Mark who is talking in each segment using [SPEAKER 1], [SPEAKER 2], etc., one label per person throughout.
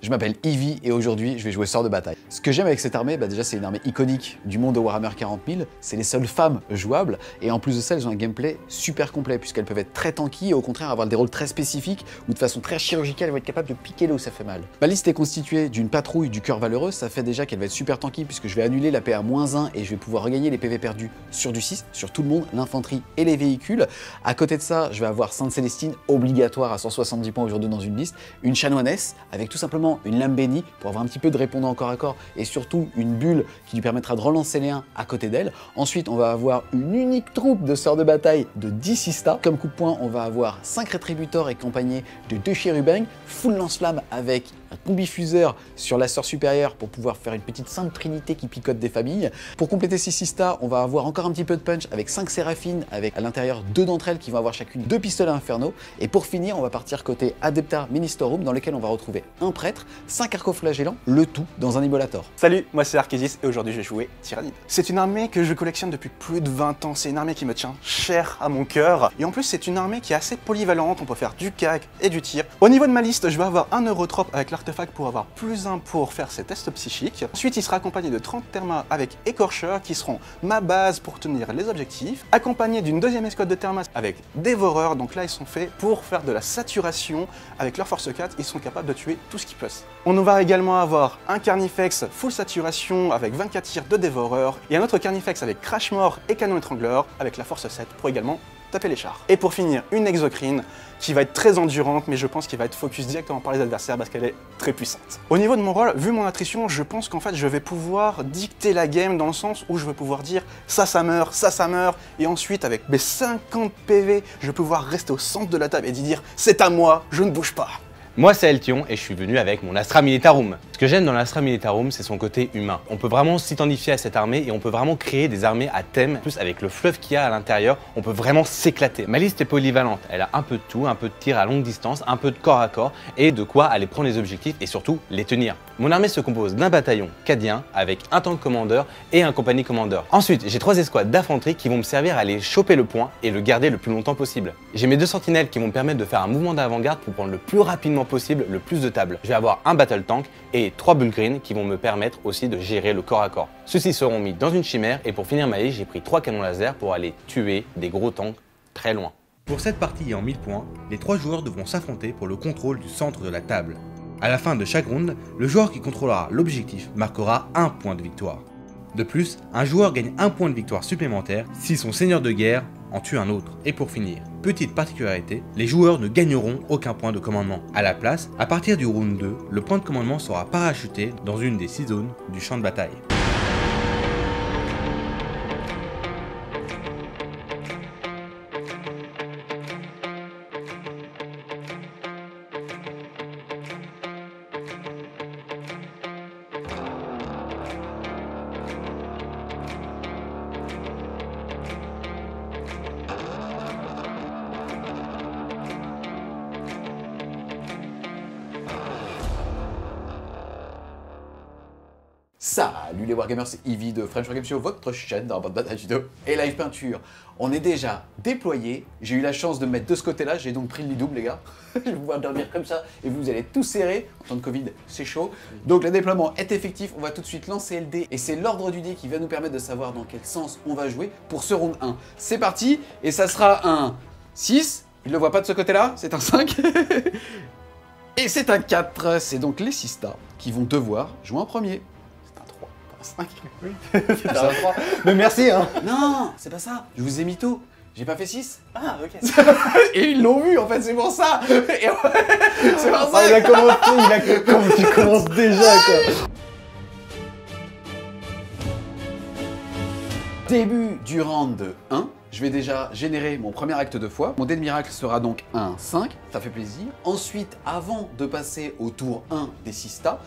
[SPEAKER 1] Je m'appelle Ivy et aujourd'hui je vais jouer sort de bataille. Ce que j'aime avec cette armée, déjà c'est une armée iconique du monde de Warhammer 40 000, c'est les seules femmes jouables et en plus de ça elles ont un gameplay super complet puisqu'elles peuvent être très tanky et au contraire avoir des rôles très spécifiques ou de façon très chirurgicale elles vont être capables de piquer là où ça fait mal. Ma liste est constituée d'une patrouille du cœur valeureux, ça fait déjà qu'elle va être super tanky puisque je vais annuler la PA-1 et je vais pouvoir regagner les PV perdus sur du 6, sur tout le monde, l'infanterie et les véhicules. À côté de ça, je vais avoir Sainte Célestine obligatoire à 170 points aujourd'hui dans une liste, une chanoinesse avec tout simplement une lame bénie pour avoir un petit peu de répondant corps à corps et surtout une bulle qui lui permettra de relancer les 1 à côté d'elle. Ensuite, on va avoir une unique troupe de sœurs de bataille de 10 sistas. Comme coup de poing, on va avoir 5 rétributors accompagnés de 2 chérubins, full lance-flamme avec un combifuseur sur la sœur supérieure pour pouvoir faire une petite sainte trinité qui picote des familles. Pour compléter ces sistas, on va avoir encore un petit peu de punch avec 5 séraphines, avec à l'intérieur 2 d'entre elles qui vont avoir chacune 2 pistolets infernaux. Et pour finir, on va partir côté Adepta Ministorum dans lequel on va retrouver un prêtre, 5 arcoflagellants, le tout dans un immolator.
[SPEAKER 2] Salut, moi c'est Arkésis et aujourd'hui je vais jouer Tyrannide. C'est une armée que je collectionne depuis plus de 20 ans, c'est une armée qui me tient cher à mon cœur. Et en plus c'est une armée qui est assez polyvalente, on peut faire du cac et du tir. Au niveau de ma liste, je vais avoir un Eurotrope avec l'artefact pour avoir +1 pour faire ses tests psychiques. Ensuite il sera accompagné de 30 Thermas avec écorcheurs qui seront ma base pour tenir les objectifs. Accompagné d'une deuxième escouade de Thermas avec dévoreurs, donc là ils sont faits pour faire de la saturation. Avec leur force 4, ils sont capables de tuer tout ce qui passe. On va également avoir un Carnifex full saturation avec 24 tirs de dévoreur et un autre Carnifex avec Crash Mort et Canon étrangleur avec la force 7 pour également taper les chars. Et pour finir, une Exocrine qui va être très endurante, mais je pense qu'elle va être focus directement par les adversaires parce qu'elle est très puissante. Au niveau de mon rôle, vu mon attrition, je pense qu'en fait je vais pouvoir dicter la game dans le sens où je vais pouvoir dire ça meurt, ça meurt, et ensuite avec mes 50 PV, je vais pouvoir rester au centre de la table et dire c'est à moi, je ne bouge pas.
[SPEAKER 3] Moi c'est Eltion et je suis venu avec mon Astra Militarum. Ce que j'aime dans l'Astra Militarum, c'est son côté humain. On peut vraiment s'identifier à cette armée et on peut vraiment créer des armées à thème. En plus avec le fleuve qu'il y a à l'intérieur, on peut vraiment s'éclater. Ma liste est polyvalente, elle a un peu de tout, un peu de tir à longue distance, un peu de corps à corps et de quoi aller prendre les objectifs et surtout les tenir. Mon armée se compose d'un bataillon cadien avec un tank commandeur et un compagnie commandeur. Ensuite, j'ai 3 escouades d'infanterie qui vont me servir à aller choper le point et le garder le plus longtemps possible. J'ai mes 2 sentinelles qui vont me permettre de faire un mouvement d'avant-garde pour prendre le plus rapidement possible le plus de tables. Je vais avoir un battle tank et 3 bulk green qui vont me permettre aussi de gérer le corps à corps. Ceux-ci seront mis dans une chimère et pour finir ma liste, j'ai pris 3 canons laser pour aller tuer des gros tanks très loin.
[SPEAKER 4] Pour cette partie en 1000 points, les 3 joueurs devront s'affronter pour le contrôle du centre de la table. À la fin de chaque round, le joueur qui contrôlera l'objectif marquera 1 point de victoire. De plus, un joueur gagne 1 point de victoire supplémentaire si son seigneur de guerre en tue un autre. Et pour finir, petite particularité, les joueurs ne gagneront aucun point de commandement. À la place, à partir du round 2, le point de commandement sera parachuté dans une des 6 zones du champ de bataille.
[SPEAKER 1] Salut les Wargamers, c'est Ivy de French Wargame Show, votre chaîne dans la bande bataille judo et live peinture. On est déjà déployé, j'ai eu la chance de me mettre de ce côté-là, j'ai donc pris le lit double les gars. Je vais pouvoir dormir comme ça et vous allez tous serrer, en temps de Covid c'est chaud. Donc le déploiement est effectif, on va tout de suite lancer le dé et c'est l'ordre du dé qui va nous permettre de savoir dans quel sens on va jouer pour ce round 1. C'est parti et ça sera un 6, il ne le voit pas de ce côté-là, c'est un 5. Et c'est un 4, c'est donc les sistas qui vont devoir jouer en premier.
[SPEAKER 2] 5. Oui, c'est un 3. Mais merci hein.
[SPEAKER 1] Non, c'est pas ça. Je vous ai mytho. J'ai pas fait 6.
[SPEAKER 2] Ah ok.
[SPEAKER 1] Et ils l'ont vu en fait, c'est pour ça. Et ouais, c'est pour ça.
[SPEAKER 2] Il a commencé, tu commences déjà quoi.
[SPEAKER 1] Début du round 1. Je vais déjà générer mon premier acte de foi. Mon dé de miracle sera donc un 5, ça fait plaisir. Ensuite, avant de passer au tour 1 des sistas,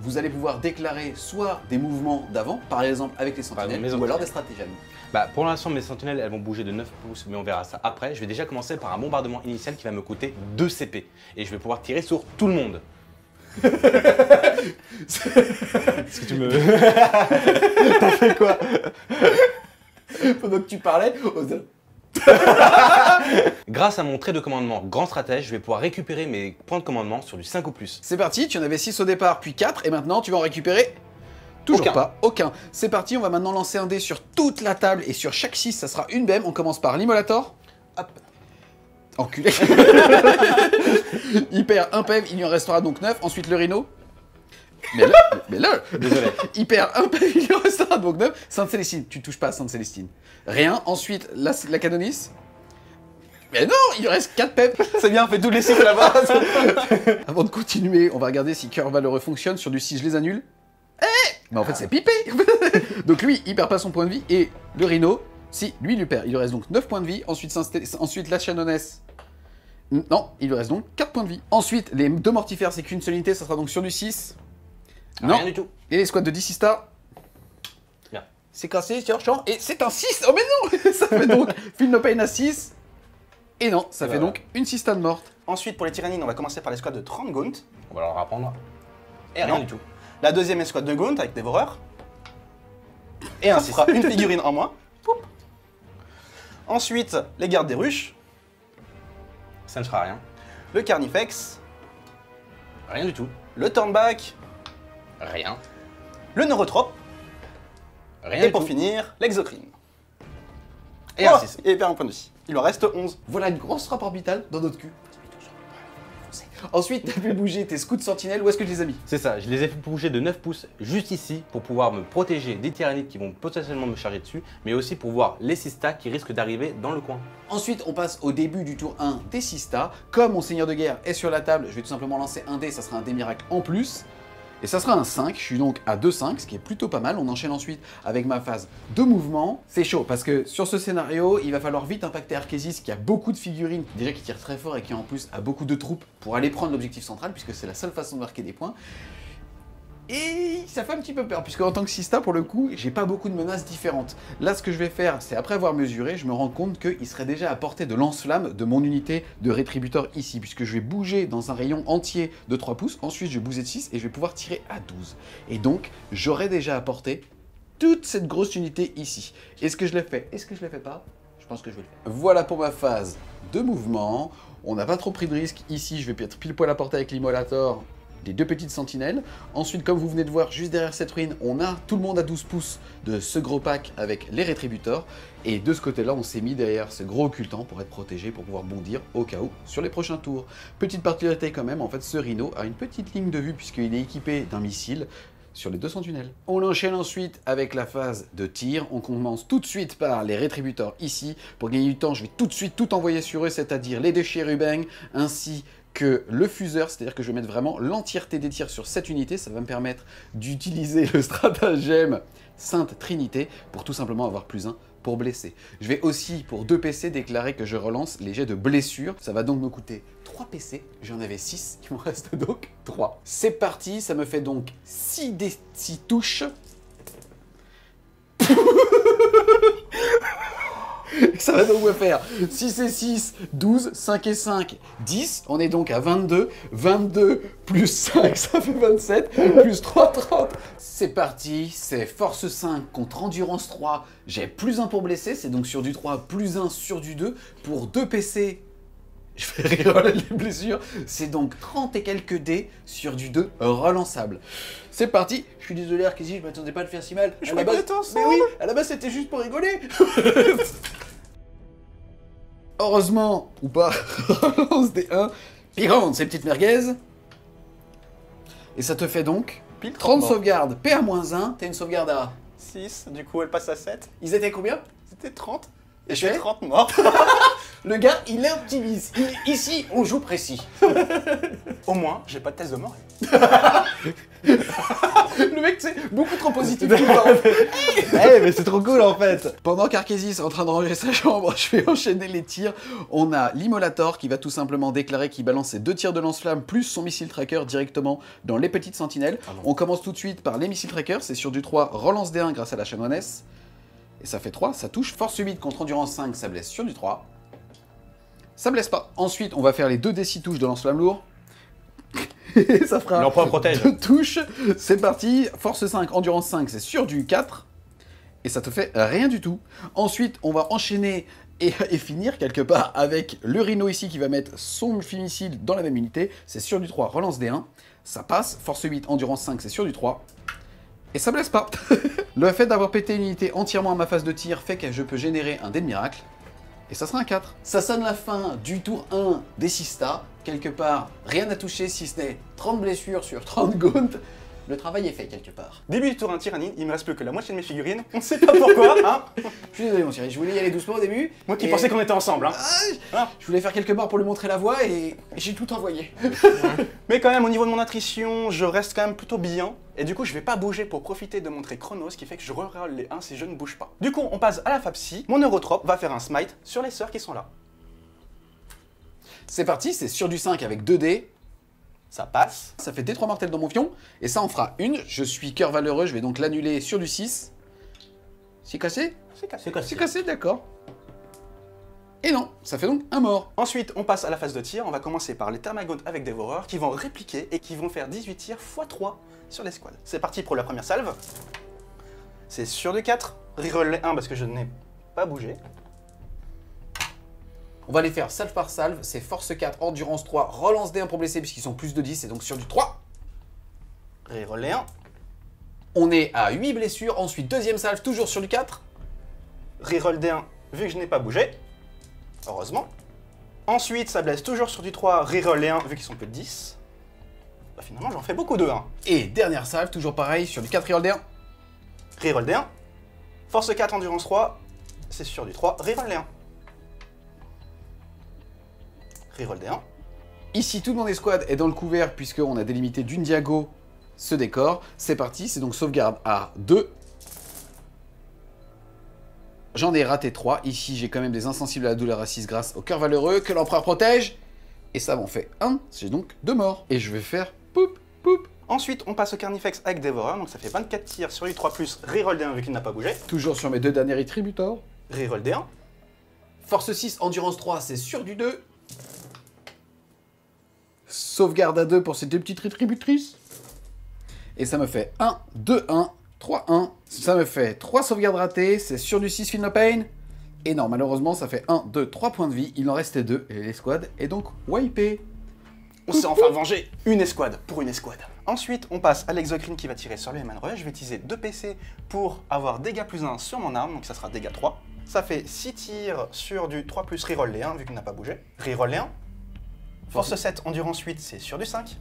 [SPEAKER 1] vous allez pouvoir déclarer soit des mouvements d'avant, par exemple avec les sentinelles, ou alors des stratagèmes.
[SPEAKER 3] Pour l'instant, mes sentinelles, elles vont bouger de 9 pouces, mais on verra ça après. Je vais déjà commencer par un bombardement initial qui va me coûter 2 CP. Et je vais pouvoir tirer sur tout le monde. Est-ce que tu me...
[SPEAKER 2] T'as fait quoi?
[SPEAKER 1] Pendant que tu parlais,
[SPEAKER 3] Grâce à mon trait de commandement grand stratège, je vais pouvoir récupérer mes points de commandement sur du 5 ou plus.
[SPEAKER 1] C'est parti, tu en avais 6 au départ, puis 4, et maintenant tu vas en récupérer toujours
[SPEAKER 3] Aucun.
[SPEAKER 1] pas, aucun. C'est parti, on va maintenant lancer un dé sur toute la table, et sur chaque 6, ça sera une BM. On commence par l'Immolator.
[SPEAKER 2] Hop.
[SPEAKER 1] Enculé. Il perd un PEV, il lui en restera donc 9. Ensuite le Rhino. Mais là,
[SPEAKER 3] Désolé.
[SPEAKER 1] il perd un PEV, il lui en restera donc 9. Sainte Célestine, tu touches pas à Sainte Célestine. Rien. Ensuite la Canonis. Mais non, il lui reste 4 PEV.
[SPEAKER 2] C'est bien, fais tous les cycles là-bas.
[SPEAKER 1] Avant de continuer, on va regarder si Cœur Valeureux fonctionne. Sur du 6, je les annule. Mais en fait, c'est pipé. Donc lui, il perd pas son point de vie. Et le Rhino, si, lui, il lui perd. Il lui reste donc 9 points de vie. Ensuite la Chanonesse. Non, il lui reste donc 4 points de vie. Ensuite, les 2 mortifères, c'est qu'une seule unité. Ça sera donc sur du 6. Non.
[SPEAKER 3] Rien du tout.
[SPEAKER 1] Et les squads de DC Star.
[SPEAKER 3] Bien.
[SPEAKER 1] C'est cassé sur champ. Et c'est un 6. Oh mais non. Ça fait donc Feel No Pain à 6. Et non, ça fait donc une 6 stade morte.
[SPEAKER 2] Ensuite, pour les tyrannines, on va commencer par l'escouade de 30 Gaunt.
[SPEAKER 3] On va leur apprendre. Et rien
[SPEAKER 2] Non.
[SPEAKER 3] du tout.
[SPEAKER 2] La deuxième escouade de Gaunt avec Dévoreur.
[SPEAKER 3] Et un
[SPEAKER 2] Ça
[SPEAKER 3] 6.
[SPEAKER 2] fera une figurine en moins. Poup. Ensuite, les gardes des ruches.
[SPEAKER 3] Ça ne fera rien.
[SPEAKER 2] Le Carnifex.
[SPEAKER 3] Rien du tout.
[SPEAKER 2] Le Turnback.
[SPEAKER 3] Rien.
[SPEAKER 2] Le Neurotrope.
[SPEAKER 3] Rien
[SPEAKER 2] Et
[SPEAKER 3] du
[SPEAKER 2] pour
[SPEAKER 3] tout.
[SPEAKER 2] finir, l'Exocrine.
[SPEAKER 3] Et un
[SPEAKER 2] Oh,
[SPEAKER 3] 6.
[SPEAKER 2] et il perd un point de vie. Il en reste 11.
[SPEAKER 1] Voilà une grosse frappe orbitale dans notre cul. Ensuite, t'as pu bouger tes scouts sentinelles. Où est-ce que je les ai mis?
[SPEAKER 3] C'est ça, je les ai fait bouger de 9 pouces juste ici pour pouvoir me protéger des tyrannides qui vont potentiellement me charger dessus, mais aussi pour voir les sistas qui risquent d'arriver dans le coin.
[SPEAKER 1] Ensuite, on passe au début du tour 1 des Sistas. Comme mon seigneur de guerre est sur la table, je vais tout simplement lancer un dé, ça sera un dé miracle en plus. Et ça sera un 5, je suis donc à 2-5, ce qui est plutôt pas mal. On enchaîne ensuite avec ma phase de mouvement. C'est chaud, parce que sur ce scénario, il va falloir vite impacter Arkésis, qui a beaucoup de figurines, déjà qui tire très fort et qui en plus a beaucoup de troupes pour aller prendre l'objectif central, puisque c'est la seule façon de marquer des points. Et ça fait un petit peu peur, puisque en tant que Sista, pour le coup, j'ai pas beaucoup de menaces différentes. Là, ce que je vais faire, c'est après avoir mesuré, je me rends compte qu'il serait déjà à portée de lance-flamme de mon unité de rétributeur ici, puisque je vais bouger dans un rayon entier de 3 pouces, ensuite je vais bouger de 6 et je vais pouvoir tirer à 12. Et donc, j'aurai déjà à portée toute cette grosse unité ici. Est-ce que je l'ai fait? Est-ce que je l'ai fait pas? Je pense que je vais le faire. Voilà pour ma phase de mouvement. On n'a pas trop pris de risque. Ici, je vais être pile poil à portée avec l'Immolator, les 2 petites sentinelles. Ensuite, comme vous venez de voir, juste derrière cette ruine, on a tout le monde à 12 pouces de ce gros pack avec les rétributeurs. Et de ce côté-là, on s'est mis derrière ce gros occultant pour être protégé, pour pouvoir bondir au cas où sur les prochains tours. Petite particularité quand même, en fait, ce Rhino a une petite ligne de vue puisqu'il est équipé d'un missile sur les 200 tunnels. On enchaîne ensuite avec la phase de tir. On commence tout de suite par les rétributeurs ici. Pour gagner du temps, je vais tout de suite tout envoyer sur eux, c'est-à-dire les déchirubins ainsi que le fuseur, c'est-à-dire que je vais mettre vraiment l'entièreté des tirs sur cette unité. Ça va me permettre d'utiliser le stratagème Sainte Trinité pour tout simplement avoir +1 pour blesser. Je vais aussi, pour 2 PC, déclarer que je relance les jets de blessure. Ça va donc me coûter 3 PC. J'en avais 6, il m'en reste donc 3. C'est parti, ça me fait donc 6 touches. Ça va donc me faire 6 et 6, 12, 5 et 5, 10. On est donc à 22. 22 plus 5, ça fait 27. Plus 3, 30. C'est parti, c'est force 5 contre endurance 3. J'ai +1 pour blesser, c'est donc sur du 3, +1 sur du 2. Pour 2 PC, je vais reroller les blessures. C'est donc 30 et quelques dés sur du 2 relançable. C'est parti. Je suis désolé, Arkésis, je m'attendais pas à le faire si mal.
[SPEAKER 2] Je
[SPEAKER 1] À la
[SPEAKER 2] croyais
[SPEAKER 1] base,
[SPEAKER 2] qu'on était ensemble.
[SPEAKER 1] mais oui, à la base c'était juste pour rigoler. Heureusement, ou pas, relance des 1. Piquante, ces petites merguez. Et ça te fait donc
[SPEAKER 2] Pile
[SPEAKER 1] 30
[SPEAKER 2] morts.
[SPEAKER 1] sauvegardes. PA-1, t'as une sauvegarde à...
[SPEAKER 2] 6, du coup elle passe à 7.
[SPEAKER 1] Ils étaient combien?
[SPEAKER 2] C'était 30.
[SPEAKER 1] Et
[SPEAKER 2] Et
[SPEAKER 1] je
[SPEAKER 2] j'ai
[SPEAKER 1] fais
[SPEAKER 2] 30 morts.
[SPEAKER 1] Le gars, il est optimiste. Ici, on joue précis.
[SPEAKER 2] Au moins, j'ai pas de test de mort.
[SPEAKER 1] Le mec, c'est beaucoup trop positif tout le temps.
[SPEAKER 3] Eh, mais c'est trop cool en fait.
[SPEAKER 1] Pendant qu'Arkésis est en train de ranger sa chambre, je vais enchaîner les tirs. On a l'Immolator qui va tout simplement déclarer qu'il balance ses 2 tirs de lance-flamme plus son missile tracker directement dans les petites sentinelles. On commence tout de suite par les missiles trackers, c'est sur du 3, relance des 1 grâce à la chanoinesse. Et ça fait 3, ça touche. Force 8 contre endurance 5, ça blesse sur du 3. Ça blesse pas. Ensuite, on va faire les 2 D6 touches de lance-flamme lourd. Et ça fera
[SPEAKER 3] L'emploi protège.
[SPEAKER 1] 2 touches. C'est parti. Force 5, endurance 5, c'est sur du 4. Et ça te fait rien du tout. Ensuite, on va enchaîner et finir quelque part avec le Rhino ici qui va mettre son missile dans la même unité. C'est sur du 3, relance D1. Ça passe. Force 8, endurance 5, c'est sur du 3. Et ça blesse pas. Le fait d'avoir pété une unité entièrement à ma phase de tir fait que je peux générer un dé de miracle. Et ça sera un 4. Ça sonne la fin du tour 1 des Sista. Quelque part, rien à toucher si ce n'est 30 blessures sur 30 gaunt. Le travail est fait quelque part.
[SPEAKER 2] Début du tour 1 Tyrannide, il me reste plus que la moitié de mes figurines. On sait pas pourquoi, hein.
[SPEAKER 1] Je suis désolé mon chéri, je voulais y aller doucement au début.
[SPEAKER 2] Moi qui pensais qu'on était ensemble, hein.
[SPEAKER 1] Je voulais faire quelques morts pour lui montrer la voie et j'ai tout envoyé.
[SPEAKER 2] Mais quand même, au niveau de mon attrition, je reste quand même plutôt bien. Et du coup, je vais pas bouger pour profiter de montrer Chronos, ce qui fait que je reroll les 1 si je ne bouge pas. Du coup, on passe à la Fapsi. Mon Neurotrope va faire un smite sur les sœurs qui sont là.
[SPEAKER 1] C'est parti, c'est sur du 5 avec 2 dés.
[SPEAKER 2] Ça passe.
[SPEAKER 1] Ça fait D3 mortels dans mon fion. Et ça en fera une. Je suis cœur valeureux, je vais donc l'annuler sur du 6. C'est cassé?
[SPEAKER 2] C'est cassé.
[SPEAKER 1] C'est cassé, d'accord. Et non, ça fait donc un mort.
[SPEAKER 2] Ensuite, on passe à la phase de tir. On va commencer par les Thermagants avec Dévoreur qui vont répliquer et qui vont faire 18 tirs x 3 sur les squads. C'est parti pour la première salve. C'est sur du 4. Reroll les 1 parce que je n'ai pas bougé.
[SPEAKER 1] On va les faire salve par salve. C'est force 4, endurance 3, relance D1 pour blesser puisqu'ils sont plus de 10. C'est donc sur du 3.
[SPEAKER 2] Reroll les 1.
[SPEAKER 1] On est à 8 blessures. Ensuite, deuxième salve, toujours sur du 4.
[SPEAKER 2] Reroll D1 vu que je n'ai pas bougé. Heureusement. Ensuite, ça blesse toujours sur du 3. Reroll les 1 vu qu'ils sont plus de 10. Bah, finalement, j'en fais beaucoup de 1.
[SPEAKER 1] Et dernière salve, toujours pareil, sur du 4 reroll D1.
[SPEAKER 2] Reroll D1. Force 4, endurance 3. C'est sur du 3. Reroll D1. Reroll D1.
[SPEAKER 1] Ici, tout le monde escouade est dans le couvert puisqu'on a délimité d'une diago ce décor. C'est parti, c'est donc sauvegarde à 2. J'en ai raté 3. Ici, j'ai quand même des insensibles à la douleur à 6 grâce au cœur valeureux que l'empereur protège. Et ça m'en fait 1. J'ai donc 2 morts. Et je vais faire poup, poup.
[SPEAKER 2] Ensuite, on passe au Carnifex avec Dévoreur. Donc ça fait 24 tirs sur du 3+. Reroll D1 vu qu'il n'a pas bougé.
[SPEAKER 1] Toujours sur mes 2 derniers rétributors.
[SPEAKER 2] Reroll D1.
[SPEAKER 1] Force 6, endurance 3, c'est sur du 2. Sauvegarde à 2 pour ces 2 petites rétributrices. Et ça me fait 1, 2, 1, 3, 1. Ça me fait 3 sauvegardes ratées, c'est sur du 6 Feel No Pain. Et non, malheureusement, ça fait 1, 2, 3 points de vie. Il en restait 2 et l'escouade est donc wipée.
[SPEAKER 2] On s'est enfin vengé. Une escouade pour une escouade. Ensuite, on passe à l'exocrine qui va tirer sur le Eman Rush. Je vais utiliser 2 PC pour avoir dégâts plus 1 sur mon arme, donc ça sera dégâts 3. Ça fait 6 tirs sur du 3+, reroll les 1 vu qu'il n'a pas bougé. Reroll les 1. Force 7, endurance 8, c'est sur du 5.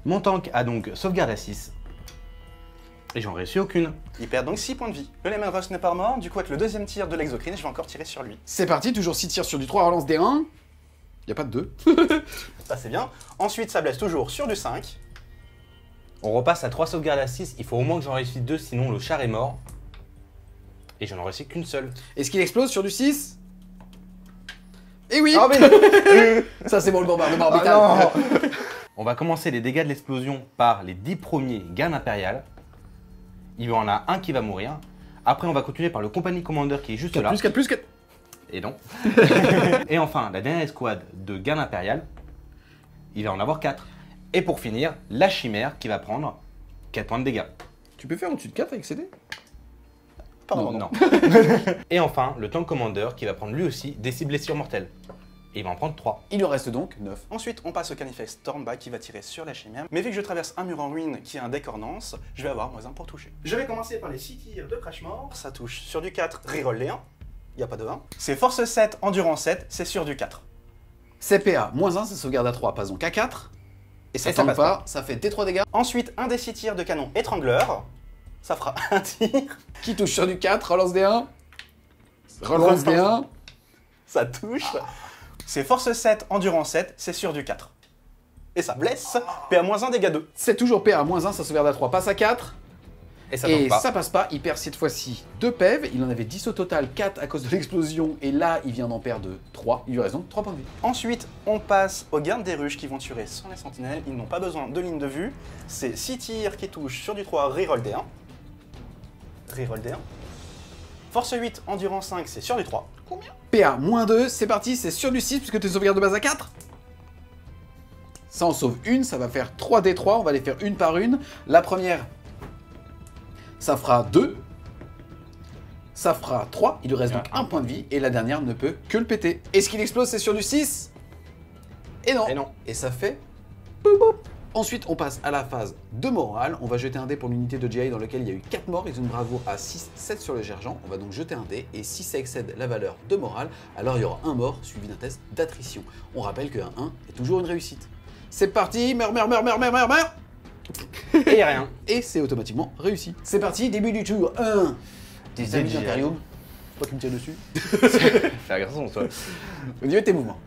[SPEAKER 3] Mon tank a donc sauvegarde à 6. Et j'en réussis aucune.
[SPEAKER 2] Il perd donc 6 points de vie. Le Leman Rush n'est pas mort, du coup avec le deuxième tir de l'exocrine, je vais encore tirer sur lui.
[SPEAKER 1] C'est parti, toujours 6 tirs sur du 3, relance D1. Y a pas de 2.
[SPEAKER 2] Ça c'est bien. Ensuite, ça blesse toujours sur du 5.
[SPEAKER 3] On repasse à 3 sauvegardes à 6. Il faut au moins que j'en réussisse 2, sinon le char est mort. Et j'en ai réussi qu'une seule.
[SPEAKER 1] Est-ce qu'il explose sur du 6? Eh oui.
[SPEAKER 2] Ah mais...
[SPEAKER 1] Ça c'est bon le bombardement orbital.
[SPEAKER 3] On va commencer les dégâts de l'explosion par les 10 premiers gardes impériales. Il y en a un qui va mourir. Après, on va continuer par le compagnie commander qui est juste
[SPEAKER 1] 4
[SPEAKER 3] là.
[SPEAKER 1] plus 4 plus 4.
[SPEAKER 3] Et non. Et enfin, la dernière escouade de garde impériale. Il va en avoir 4. Et pour finir, la chimère qui va prendre 4 points de dégâts.
[SPEAKER 1] Tu peux faire au-dessus de 4 avec CD?
[SPEAKER 2] Pardon,
[SPEAKER 3] Non. Et enfin, le tank commander qui va prendre lui aussi des 6 blessures mortelles. Et il va en prendre 3.
[SPEAKER 1] Il en reste donc 9.
[SPEAKER 2] Ensuite, on passe au Carnifex Stormback qui va tirer sur la chimère. Mais vu que je traverse un mur en ruine qui a un décornance, je vais avoir moins 1 pour toucher. Je vais commencer par les 6 tirs de crash mort. Ça touche sur du 4, reroll les 1. Il n'y a pas de 1. C'est force 7, endurance 7, c'est sur du 4.
[SPEAKER 1] CPA, moins 1, ça sauvegarde à 3, passe donc à 4. Et ça
[SPEAKER 2] ça
[SPEAKER 1] tombe
[SPEAKER 2] passe
[SPEAKER 1] pas, ça fait D3 dégâts.
[SPEAKER 2] Ensuite, un des 6 tirs de canon étrangleur. Ça fera un tir.
[SPEAKER 1] Qui touche sur du 4, relance D1. Relance D1.
[SPEAKER 2] Ça touche. C'est force 7, endurance 7, c'est sur du 4. Et ça blesse. PA-1, dégâts 2.
[SPEAKER 1] C'est toujours PA, moins 1, ça sauvegarde à 3, passe à 4.
[SPEAKER 3] Et ça tombe
[SPEAKER 1] Et
[SPEAKER 3] pas.
[SPEAKER 1] ça passe pas, il perd cette fois-ci 2 PEV. Il en avait 10 au total, 4 à cause de l'explosion. Et là, il vient d'en perdre 3. Il lui reste donc 3 points de vie.
[SPEAKER 2] Ensuite, on passe aux gardes des ruches qui vont tuer sans les sentinelles. Ils n'ont pas besoin de ligne de vue. C'est 6 tirs qui touchent sur du 3, reroll D1. Reroll D1. Force 8, endurance 5, c'est sur du 3. Combien?
[SPEAKER 1] PA, moins 2, c'est parti, c'est sur du 6 puisque tu sauvegardes de base à 4. Ça en sauve une, ça va faire 3 D3, on va les faire une par une. La première, ça fera 2. Ça fera 3, il lui reste donc un point de vie, et la dernière ne peut que le péter. Et ce qu'il explose, c'est sur du 6. Et non.
[SPEAKER 3] Et non.
[SPEAKER 1] Et ça fait... boum, boum. Ensuite, on passe à la phase de morale. On va jeter un dé pour l'unité de GI dans laquelle il y a eu 4 morts. Ils ont une bravoure à 6, 7 sur le gergeant. On va donc jeter un dé, et si ça excède la valeur de morale, alors il y aura un mort suivi d'un test d'attrition. On rappelle qu'un 1 est toujours une réussite. C'est parti, meurs.
[SPEAKER 3] Et y a rien.
[SPEAKER 1] Et c'est automatiquement réussi. C'est parti, début du tour 1. Des amis d'Imperium. Toi qui me tires dessus.
[SPEAKER 3] Fais garçon, toi.
[SPEAKER 1] Au niveau de tes mouvements.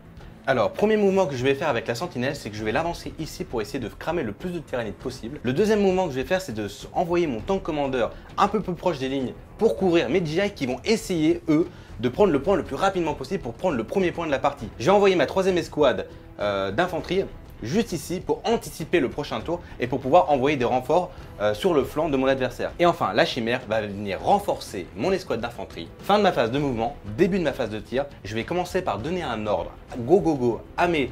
[SPEAKER 3] Alors, premier mouvement que je vais faire avec la sentinelle, c'est que je vais l'avancer ici pour essayer de cramer le plus de tyrannites possible. Le deuxième mouvement que je vais faire, c'est de envoyer mon tank commandeur un peu plus proche des lignes pour couvrir mes GI qui vont essayer, eux, de prendre le point le plus rapidement possible pour prendre le premier point de la partie. Je vais envoyer ma troisième escouade d'infanterie juste ici pour anticiper le prochain tour et pour pouvoir envoyer des renforts sur le flanc de mon adversaire. Et enfin, la chimère va venir renforcer mon escouade d'infanterie. Fin de ma phase de mouvement, début de ma phase de tir, je vais commencer par donner un ordre go à mes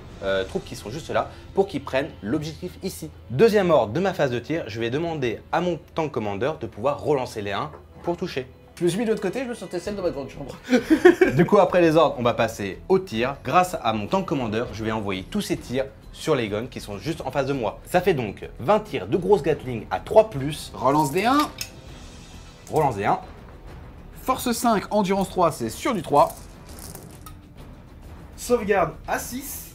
[SPEAKER 3] troupes qui sont juste là pour qu'ils prennent l'objectif ici. Deuxième ordre de ma phase de tir, je vais demander à mon tank commandeur de pouvoir relancer les 1 pour toucher.
[SPEAKER 1] Je me suis mis de l'autre côté, je me sentais celle de ma grande chambre.
[SPEAKER 3] Du coup, après les ordres, on va passer au tir. Grâce à mon tank commandeur, je vais envoyer tous ces tirs sur les guns qui sont juste en face de moi. Ça fait donc 20 tirs de grosses Gatling à 3+.
[SPEAKER 1] Relance des 1.
[SPEAKER 3] Relance des 1.
[SPEAKER 1] Force 5, endurance 3, c'est sur du 3.
[SPEAKER 2] Sauvegarde à 6.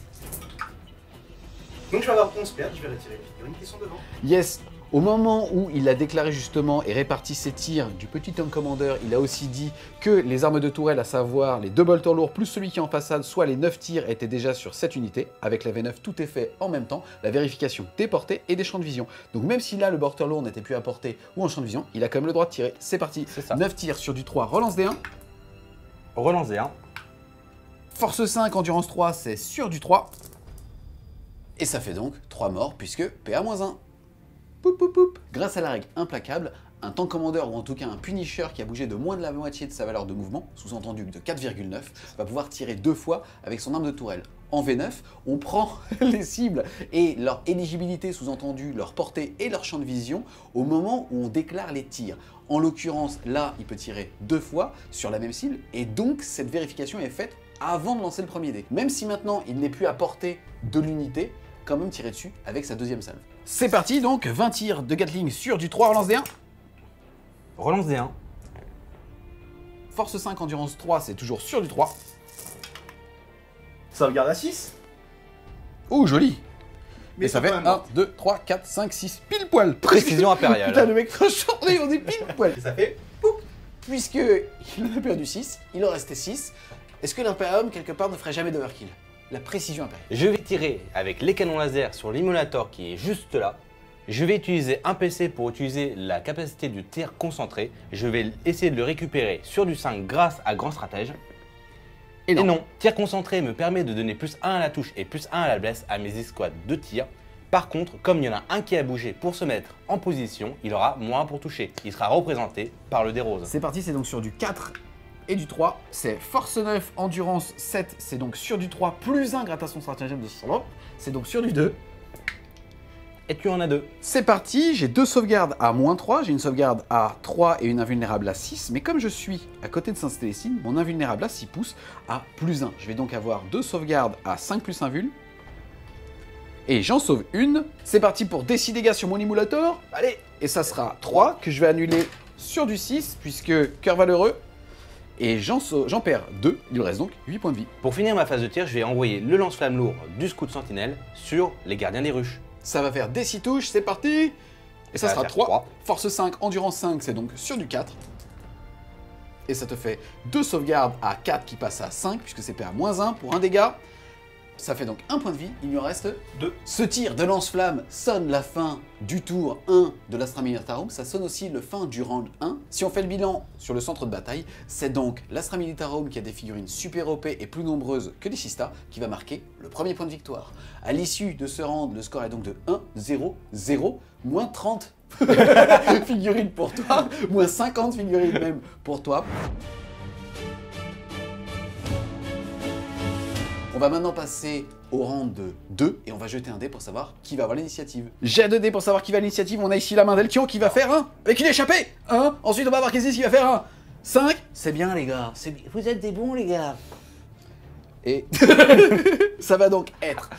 [SPEAKER 2] Donc je vais avoir 11 pertes, je vais retirer les figurines qui sont devant.
[SPEAKER 1] Yes. Au moment où il a déclaré justement et réparti ses tirs du petit tank commander, il a aussi dit que les armes de tourelle, à savoir les 2 bolters lourds plus celui qui est en façade, soit les 9 tirs, étaient déjà sur cette unité. Avec la V9, tout est fait en même temps, la vérification des portées et des champs de vision. Donc même si là, le bolter lourd n'était plus à portée ou en champ de vision, il a quand même le droit de tirer. C'est parti.
[SPEAKER 3] C'est ça.
[SPEAKER 1] 9 tirs sur du 3, relance des 1.
[SPEAKER 3] Relance des 1.
[SPEAKER 1] Force 5, endurance 3, c'est sur du 3. Et ça fait donc 3 morts, puisque PA-1. Poup, poup, poup. Grâce à la règle implacable, un tank commander ou en tout cas un punisher qui a bougé de moins de la moitié de sa valeur de mouvement, sous-entendu de 4,9, va pouvoir tirer 2 fois avec son arme de tourelle. En V9, on prend les cibles et leur éligibilité, sous-entendu leur portée et leur champ de vision, au moment où on déclare les tirs. En l'occurrence, là, il peut tirer 2 fois sur la même cible, et donc cette vérification est faite avant de lancer le premier dé. Même si maintenant il n'est plus à portée de l'unité, quand même tirer dessus avec sa deuxième salve. C'est parti donc, 20 tirs de Gatling sur du 3, relance des 1.
[SPEAKER 3] Relance des 1.
[SPEAKER 1] Force 5, endurance 3, c'est toujours sur du 3.
[SPEAKER 2] Sauvegarde à 6.
[SPEAKER 1] Oh, joli.
[SPEAKER 2] Mais
[SPEAKER 1] et ça fait
[SPEAKER 2] quand même
[SPEAKER 1] 1, 2, 3, 4, 5, 6, pile poil.
[SPEAKER 3] Précision impériale.
[SPEAKER 1] Putain, le mec, franchement, on est pile poil.
[SPEAKER 2] Et ça fait
[SPEAKER 1] Puisque il en a perdu 6, il en restait 6. Est-ce que l'Imperium, quelque part, ne ferait jamais d'overkill? La précision impériale.
[SPEAKER 3] Je vais tirer avec les canons laser sur l'émulator qui est juste là. Je vais utiliser un PC pour utiliser la capacité du tir concentré. Je vais essayer de le récupérer sur du 5 grâce à Grand Stratège. Et non, tir concentré me permet de donner +1 à la touche et +1 à la blesse à mes escouades de tir. Par contre, comme il y en a un qui a bougé pour se mettre en position, il aura moins pour toucher. Il sera représenté par le dé rose.
[SPEAKER 1] C'est parti, c'est donc sur du 4 et du 3. C'est force 9, endurance 7, c'est donc sur du 3, plus 1 grâce à son stratagème de son. C'est donc sur du 2.
[SPEAKER 3] Et tu en as 2.
[SPEAKER 1] C'est parti, j'ai 2 sauvegardes à -3, j'ai une sauvegarde à 3 et une invulnérable à 6, mais comme je suis à côté de Saint-Célestine, mon invulnérable à 6 pouces à +1. Je vais donc avoir 2 sauvegardes à 5 plus invul. Et j'en sauve une. C'est parti pour des 6 dégâts sur mon émulator. Allez, et ça sera 3 que je vais annuler sur du 6, puisque cœur valeureux. Et j'en perds 2, il me reste donc 8 points de vie.
[SPEAKER 3] Pour finir ma phase de tir, je vais envoyer le lance-flamme lourd du scout sentinelle sur les gardiens des ruches.
[SPEAKER 1] Ça va faire des 6 touches, c'est parti. Et ça sera 3. Force 5, endurance 5, c'est donc sur du 4. Et ça te fait 2 sauvegardes à 4 qui passent à 5, puisque c'est PA-1 pour 1 dégât. Ça fait donc 1 point de vie, il lui en reste 2. Ce tir de lance-flamme sonne la fin du tour 1 de l'Astra Militarum, ça sonne aussi le fin du round 1. Si on fait le bilan sur le centre de bataille, c'est donc l'Astra Militarum qui a des figurines super OP et plus nombreuses que les Sistas qui va marquer le premier point de victoire. À l'issue de ce round, le score est donc de 1, 0, 0, moins 30 figurines pour toi, moins 50 figurines même pour toi. On va maintenant passer au rang de 2 et on va jeter un dé pour savoir qui va avoir l'initiative. Jet de dés pour savoir qui va à l'initiative. On a ici la main d'Elkio qui va faire 1 avec une échappée. 1. Ensuite on va voir Kézis qui va faire 1 5, c'est bien les gars, vous êtes des bons les gars. Et ça va donc être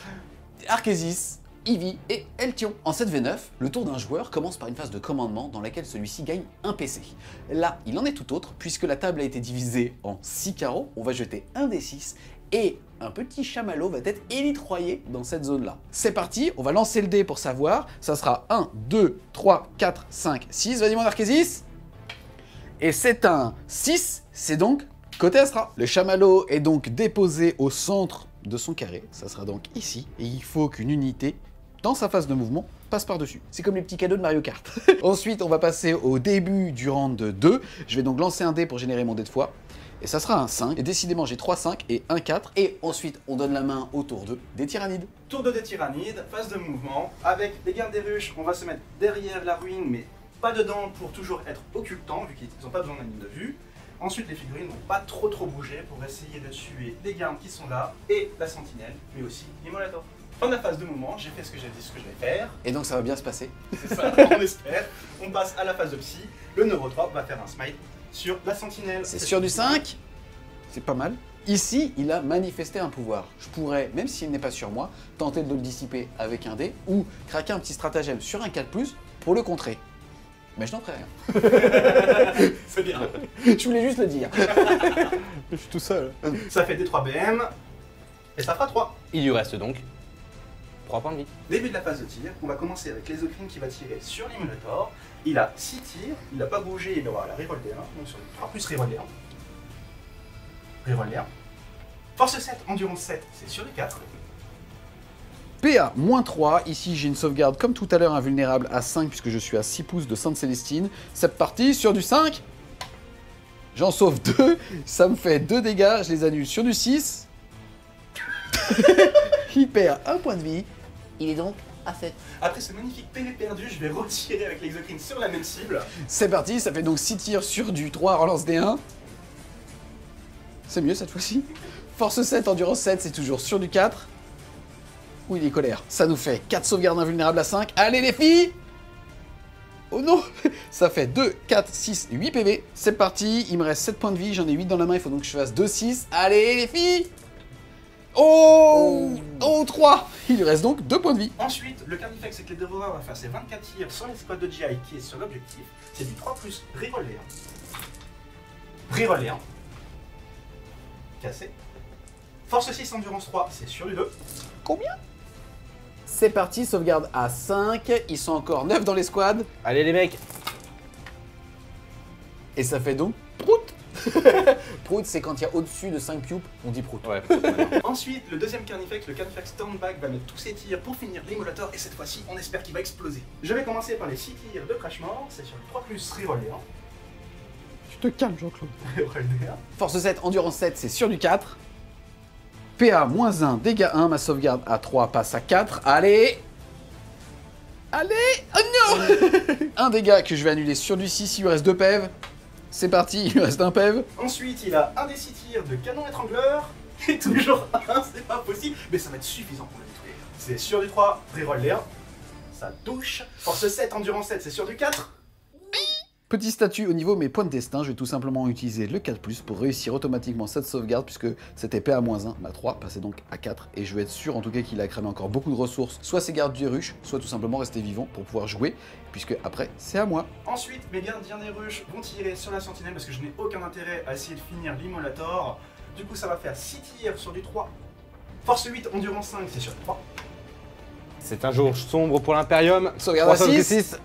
[SPEAKER 1] Arkésis, Ivy et Eltion. En 7v9, le tour d'un joueur commence par une phase de commandement dans laquelle celui-ci gagne un PC. Là, il en est tout autre, puisque la table a été divisée en 6 carreaux, on va jeter un des 6, et un petit chamallow va être élitroyé dans cette zone-là. C'est parti, on va lancer le dé pour savoir, ça sera 1, 2, 3, 4, 5, 6, vas-y mon Arkésis. Et c'est un 6, c'est donc côté Astra. Le chamallow est donc déposé au centre de son carré, ça sera donc ici, et il faut qu'une unité, dans sa phase de mouvement, passe par-dessus. C'est comme les petits cadeaux de Mario Kart. Ensuite, on va passer au début du round 2. Je vais donc lancer un dé pour générer mon dé de foi. Et ça sera un 5. Et décidément, j'ai 3 5 et 1 4. Et ensuite, on donne la main au tour 2 des tyrannides.
[SPEAKER 2] Tour 2 des tyrannides, phase de mouvement. Avec les gardes des ruches, on va se mettre derrière la ruine, mais pas dedans pour toujours être occultant, vu qu'ils n'ont pas besoin d'un ligne de vue. Ensuite, les figurines vont pas trop bouger pour essayer de tuer les gardes qui sont là, et la sentinelle, mais aussi l'immolator. Fin de la phase de mouvement, j'ai fait ce que j'ai dit, ce que je vais faire.
[SPEAKER 1] Et donc ça va bien se passer.
[SPEAKER 2] C'est ça, on espère. On passe à la phase de psy. Le neurotrope va faire un smite sur la sentinelle.
[SPEAKER 1] C'est sur du 5. C'est pas mal. Ici, il a manifesté un pouvoir. Je pourrais, même s'il n'est pas sur moi, tenter de le dissiper avec un dé, ou craquer un petit stratagème sur un 4+, pour le contrer. Mais je n'en ferai rien.
[SPEAKER 2] C'est bien.
[SPEAKER 1] Je voulais juste le dire.
[SPEAKER 3] Je suis tout seul.
[SPEAKER 2] Ça fait des 3 BM, et ça fera 3.
[SPEAKER 3] Il lui reste donc 3 points de vie.
[SPEAKER 2] Début de la phase de tir, on va commencer avec l'Exocrine qui va tirer sur l'Immolator. Il a 6 tirs, il n'a pas bougé, il aura la reroll D1, donc sur 3 plus reroll D1. Reroll D1. Force 7, endurance 7, c'est sur les 4.
[SPEAKER 1] PA, -3, ici j'ai une sauvegarde comme tout à l'heure invulnérable à 5 puisque je suis à 6 pouces de Sainte-Célestine. C'est parti, sur du 5. J'en sauve 2, ça me fait 2 dégâts, je les annule sur du 6. Il perd 1 point de vie, il est donc à 7.
[SPEAKER 2] Après ce magnifique PV perdu, je vais retirer avec l'Exocrine sur la même cible.
[SPEAKER 1] C'est parti, ça fait donc 6 tirs sur du 3, relance D1. C'est mieux cette fois-ci. Force 7, endurance 7, c'est toujours sur du 4. Ouh, il est colère. Ça nous fait 4 sauvegardes invulnérables à 5. Allez les filles! Oh non! Ça fait 2, 4, 6, 8 PV. C'est parti, il me reste 7 points de vie, j'en ai 8 dans la main, il faut donc que je fasse 2, 6. Allez les filles! Oh! Oh, 3! Il lui reste donc 2 points de vie.
[SPEAKER 2] Ensuite, le carnifex avec les dévoreurs va faire ses 24 tirs sur les squads de GI qui est sur l'objectif. C'est du 3 plus reroll D1. Reroll D1. Cassé. Force 6, endurance 3, c'est sur du 2.
[SPEAKER 1] Combien? C'est parti, sauvegarde à 5. Ils sont encore 9 dans les squads.
[SPEAKER 3] Allez les mecs.
[SPEAKER 1] Et ça fait donc prout. Prout, c'est quand il y a au-dessus de 5 cubes, on dit prout.
[SPEAKER 3] Ouais.
[SPEAKER 2] Ensuite, le deuxième carnifex, le carnifex Turnback, va mettre tous ses tirs pour finir l'immolator et cette fois-ci, on espère qu'il va exploser. Je vais commencer par les 6 tirs de crash mort, c'est sur le 3 plus reroll D1.
[SPEAKER 1] Tu te calmes, Jean-Claude.
[SPEAKER 2] Reroll D1.
[SPEAKER 1] Force 7, endurance 7, c'est sur du 4. PA, -1, dégâts 1, ma sauvegarde à 3 passe à 4. Allez! Allez! Oh non! Un dégât que je vais annuler sur du 6, il lui reste 2 PEV. C'est parti, il lui reste un PEV.
[SPEAKER 2] Ensuite, il a un des 6 tirs de canon étrangleur. Et toujours un, c'est pas possible, mais ça va être suffisant pour le détruire. C'est sur du 3, reroll D1. Ça touche. Force 7, endurance 7, c'est sur du 4.
[SPEAKER 1] Petit statut au niveau de mes points de destin, je vais tout simplement utiliser le 4+, pour réussir automatiquement cette sauvegarde, puisque c'était PA -1, ma 3, passait donc à 4, et je vais être sûr en tout cas qu'il a cramé encore beaucoup de ressources, soit ses gardes du ruche, soit tout simplement rester vivant pour pouvoir jouer, puisque après, c'est à moi.
[SPEAKER 2] Ensuite, mes gardiens des ruches vont tirer sur la sentinelle, parce que je n'ai aucun intérêt à essayer de finir l'immolator. Du coup, ça va faire 6 tirs sur du 3. Force 8, endurance 5, c'est sur 3.
[SPEAKER 3] C'est un jour sombre pour l'Imperium.
[SPEAKER 1] Sauvegarde à 6.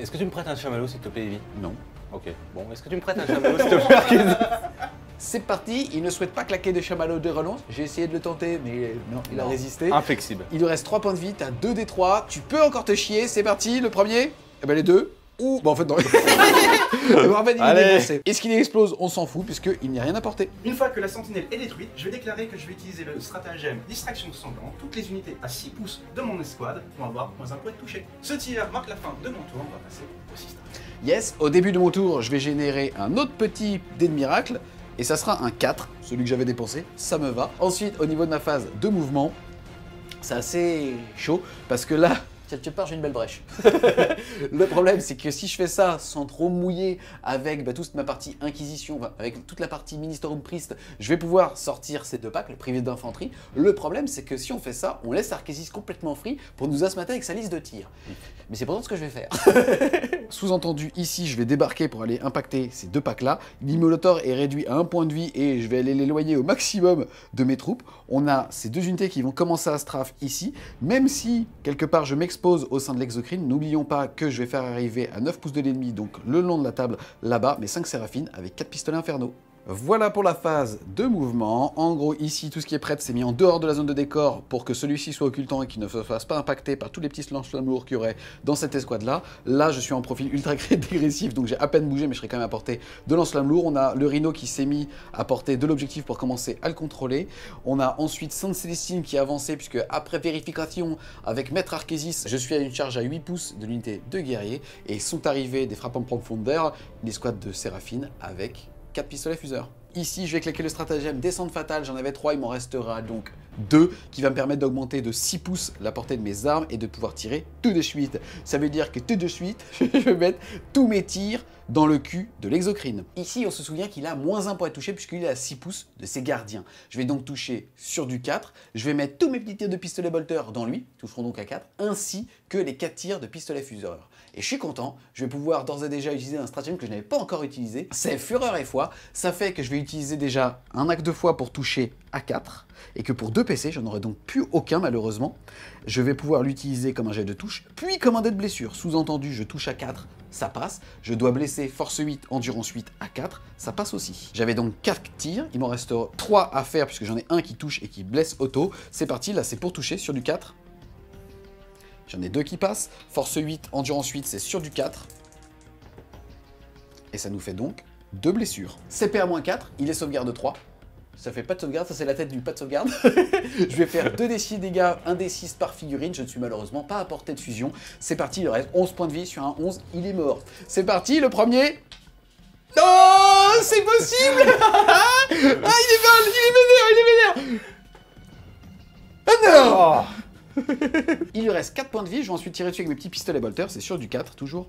[SPEAKER 3] Est-ce que tu me prêtes un chamallow s'il te plaît, Evie?
[SPEAKER 1] Non.
[SPEAKER 3] Ok. Bon, est-ce que tu me prêtes un chamallow s'il te plaît, Arkésis?
[SPEAKER 1] C'est parti, il ne souhaite pas claquer de chamallow de relance. J'ai essayé de le tenter, mais non, il a résisté.
[SPEAKER 3] Inflexible.
[SPEAKER 1] Il lui reste 3 points de vie, t'as 2 des 3, tu peux encore te chier, c'est parti, le premier, eh ben les deux, ou... Bon en fait non. En fait il est défoncé. Est-ce qu'il explose? On s'en fout, puisqu'il n'y a rien à porter.
[SPEAKER 2] Une fois que la sentinelle est détruite, je vais déclarer que je vais utiliser le stratagème Distraction sanglante. Toutes les unités à 6 pouces de mon escouade vont avoir -1 pour être touchées. Ce tir marque la fin de mon tour, on va passer au système.
[SPEAKER 1] Yes, au début de mon tour, je vais générer un autre petit dé de miracle, et ça sera un 4, celui que j'avais dépensé, ça me va. Ensuite, au niveau de ma phase de mouvement, c'est assez chaud, parce que là, quelque part j'ai une belle brèche. Le problème c'est que si je fais ça sans trop mouiller avec toute ma partie Inquisition, avec toute la partie Ministerum Priest, je vais pouvoir sortir ces 2 packs, le privé d'infanterie. Le problème c'est que si on fait ça, on laisse Arkésis complètement free pour nous asmater avec sa liste de tir. Mais c'est pourtant ce que je vais faire. Sous-entendu, ici je vais débarquer pour aller impacter ces 2 packs là. L'Immolator est réduit à 1 point de vie et je vais aller l'éloigner au maximum de mes troupes. On a ces 2 unités qui vont commencer à strafe ici, même si quelque part je m'expose au sein de l'exocrine. N'oublions pas que je vais faire arriver à 9 pouces de l'ennemi, donc le long de la table là-bas, mes 5 séraphines avec 4 pistolets infernaux. Voilà pour la phase de mouvement. En gros, ici, tout ce qui est prêt, c'est mis en dehors de la zone de décor pour que celui-ci soit occultant et qu'il ne se fasse pas impacter par tous les petits lance-flammes lourds qu'il y aurait dans cette escouade-là. Là, je suis en profil ultra dégressif, donc j'ai à peine bougé, mais je serai quand même à portée de lance-flammes lourds. On a le Rhino qui s'est mis à portée de l'objectif pour commencer à le contrôler. On a ensuite Sainte Célestine qui a avancé, puisque après vérification avec Maître Arkésis, je suis à une charge à 8 pouces de l'unité de guerrier, et sont arrivés des frappants profondeurs, une escouade de séraphines avec 4 pistolets fuseurs. Ici, je vais claquer le stratagème descente fatale, j'en avais 3, il m'en restera donc 2, qui va me permettre d'augmenter de 6 pouces la portée de mes armes et de pouvoir tirer tout de suite. Ça veut dire que tout de suite, je vais mettre tous mes tirs dans le cul de l'exocrine. Ici, on se souvient qu'il a -1 pour être touché puisqu'il est à 6 pouces de ses gardiens. Je vais donc toucher sur du 4, je vais mettre tous mes petits tirs de pistolet bolter dans lui, toucheront donc à 4, ainsi que les 4 tirs de pistolet fuseur. Et je suis content, je vais pouvoir d'ores et déjà utiliser un stratagème que je n'avais pas encore utilisé, c'est Fureur et Foi. Ça fait que je vais utiliser déjà un acte de foi pour toucher à 4, et que pour 2 PC, j'en aurai donc plus aucun malheureusement. Je vais pouvoir l'utiliser comme un jet de touche, puis comme un dé de blessure. Sous-entendu, je touche à 4, ça passe. Je dois blesser force 8, endurance 8 à 4, ça passe aussi. J'avais donc 4 tirs, il m'en reste 3 à faire puisque j'en ai un qui touche et qui blesse auto. C'est parti, là c'est pour toucher sur du 4. J'en ai 2 qui passent. Force 8, endurance 8, c'est sur du 4. Et ça nous fait donc 2 blessures. CP à -4, il est sauvegarde 3. Ça fait pas de sauvegarde, ça c'est la tête du pas de sauvegarde. Je vais faire 2d6 dégâts, 1d6 par figurine. Je ne suis malheureusement pas à portée de fusion. C'est parti, il reste 11 points de vie sur un 11, il est mort. C'est parti, le premier. Oh, c'est possible. Ah, il est vénère, Ah non. Il lui reste 4 points de vie, je vais ensuite tirer dessus avec mes petits pistolets bolter, c'est sur du 4 toujours.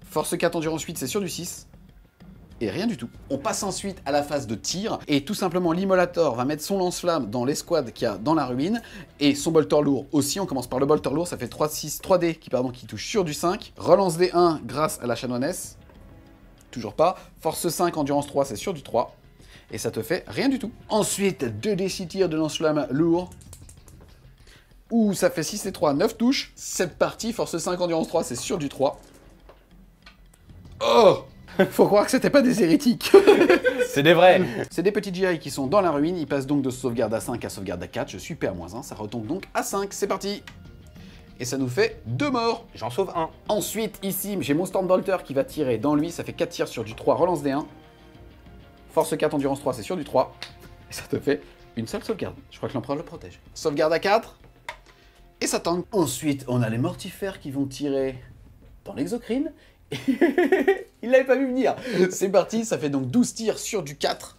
[SPEAKER 1] Force 4, endurance 8, c'est sur du 6. Et rien du tout. On passe ensuite à la phase de tir, et tout simplement l'Immolator va mettre son lance-flamme dans l'escouade qu'il y a dans la ruine, et son bolter lourd aussi. On commence par le bolter lourd, ça fait 3D qui touche sur du 5. Relance des 1 grâce à la chanoinesse. Toujours pas. Force 5, endurance 3, c'est sur du 3. Et ça te fait rien du tout. Ensuite, 2d6 tirs de lance-flamme lourd. Ouh, ça fait 6 et 3, 9 touches. Cette partie, force 5, endurance 3, c'est sur du 3. Oh! Faut croire que c'était pas des hérétiques.
[SPEAKER 3] C'est des vrais.
[SPEAKER 1] C'est des petits GI qui sont dans la ruine, ils passent donc de sauvegarde à 5 à sauvegarde à 4, je suis PA-1, ça retombe donc à 5, c'est parti. Et ça nous fait 2 morts.
[SPEAKER 3] J'en sauve un.
[SPEAKER 1] Ensuite, ici, j'ai mon Stormbolter qui va tirer dans lui, ça fait 4 tirs sur du 3, relance des 1. Force 4, endurance 3, c'est sur du 3. Et ça te fait une seule sauvegarde. Je crois que l'empereur le protège. Sauvegarde à 4. Et ça tank. Ensuite, on a les mortifères qui vont tirer dans l'exocrine. Il l'avait pas vu venir. C'est parti, ça fait donc 12 tirs sur du 4.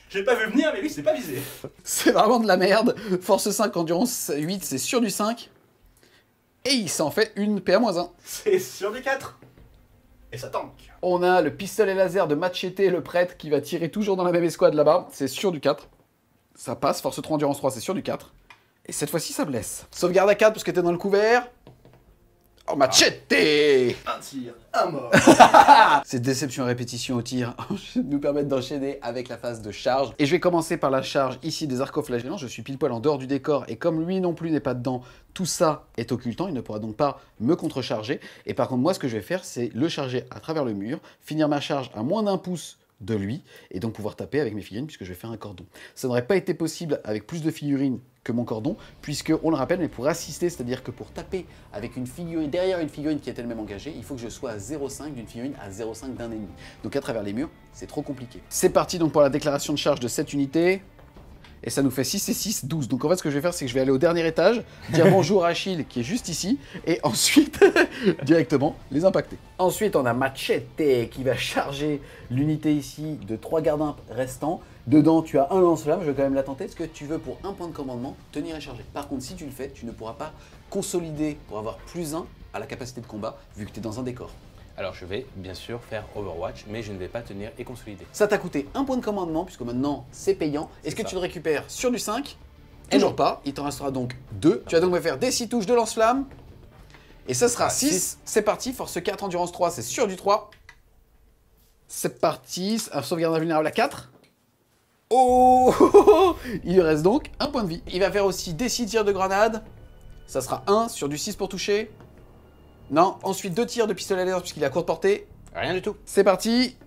[SPEAKER 2] J'ai pas vu venir, mais lui, c'est pas visé.
[SPEAKER 1] C'est vraiment de la merde. Force 5, endurance 8, c'est sur du 5. Et il s'en fait une PA-1.
[SPEAKER 2] C'est sur du 4. Et ça tank.
[SPEAKER 1] On a le pistolet laser de Machete, le prêtre, qui va tirer toujours dans la même escouade là-bas. C'est sur du 4. Ça passe. Force 3, endurance 3, c'est sur du 4. Et cette fois-ci, ça blesse. Sauvegarde à 4 parce que t'es dans le couvert. Oh, Machete!
[SPEAKER 2] Un tir, un mort.
[SPEAKER 1] Cette déception et répétition au tir nous permettent d'enchaîner avec la phase de charge. Et je vais commencer par la charge ici des arcoflagellants. Je suis pile poil en dehors du décor et comme lui non plus n'est pas dedans, tout ça est occultant. Il ne pourra donc pas me contrecharger. Et par contre, moi, ce que je vais faire, c'est le charger à travers le mur, finir ma charge à moins d'1 pouce de lui et donc pouvoir taper avec mes figurines puisque je vais faire un cordon. Ça n'aurait pas été possible avec plus de figurines que mon cordon, puisque, on le rappelle, mais pour assister, c'est-à-dire que pour taper avec une figurine, derrière une figurine qui est elle-même engagée, il faut que je sois à 0,5 d'une figurine à 0,5 d'un ennemi. Donc à travers les murs, c'est trop compliqué. C'est parti donc pour la déclaration de charge de cette unité. Et ça nous fait 6 et 6, 12. Donc en fait, ce que je vais faire, c'est que je vais aller au dernier étage, dire bonjour à Achille, qui est juste ici, et ensuite, directement, les impacter. Ensuite, on a Machete qui va charger l'unité ici de 3 gardes restants. Dedans, tu as un lance-flamme, je vais quand même la tenter. Est-ce que tu veux pour un point de commandement tenir et charger? Par contre, si tu le fais, tu ne pourras pas consolider pour avoir +1 à la capacité de combat, vu que tu es dans un décor.
[SPEAKER 3] Alors je vais bien sûr faire Overwatch, mais je ne vais pas tenir et consolider.
[SPEAKER 1] Ça t'a coûté un point de commandement, puisque maintenant c'est payant. Est-ce que
[SPEAKER 3] ça.
[SPEAKER 1] tu le récupères sur du 5? Toujours pas, il t'en restera donc 2. Tu vas donc me faire des 6 touches de lance-flamme. Et ça sera 6. C'est parti, force 4, endurance 3, c'est sur du 3. C'est parti, un sauvegarde invulnérable à 4. Oh, il lui reste donc un point de vie. Il va faire aussi des 6 tirs de grenade. Ça sera 1 sur du 6 pour toucher. Non, ensuite 2 tirs de pistolet à laser puisqu'il est à courte portée.
[SPEAKER 3] Rien du tout.
[SPEAKER 1] C'est parti.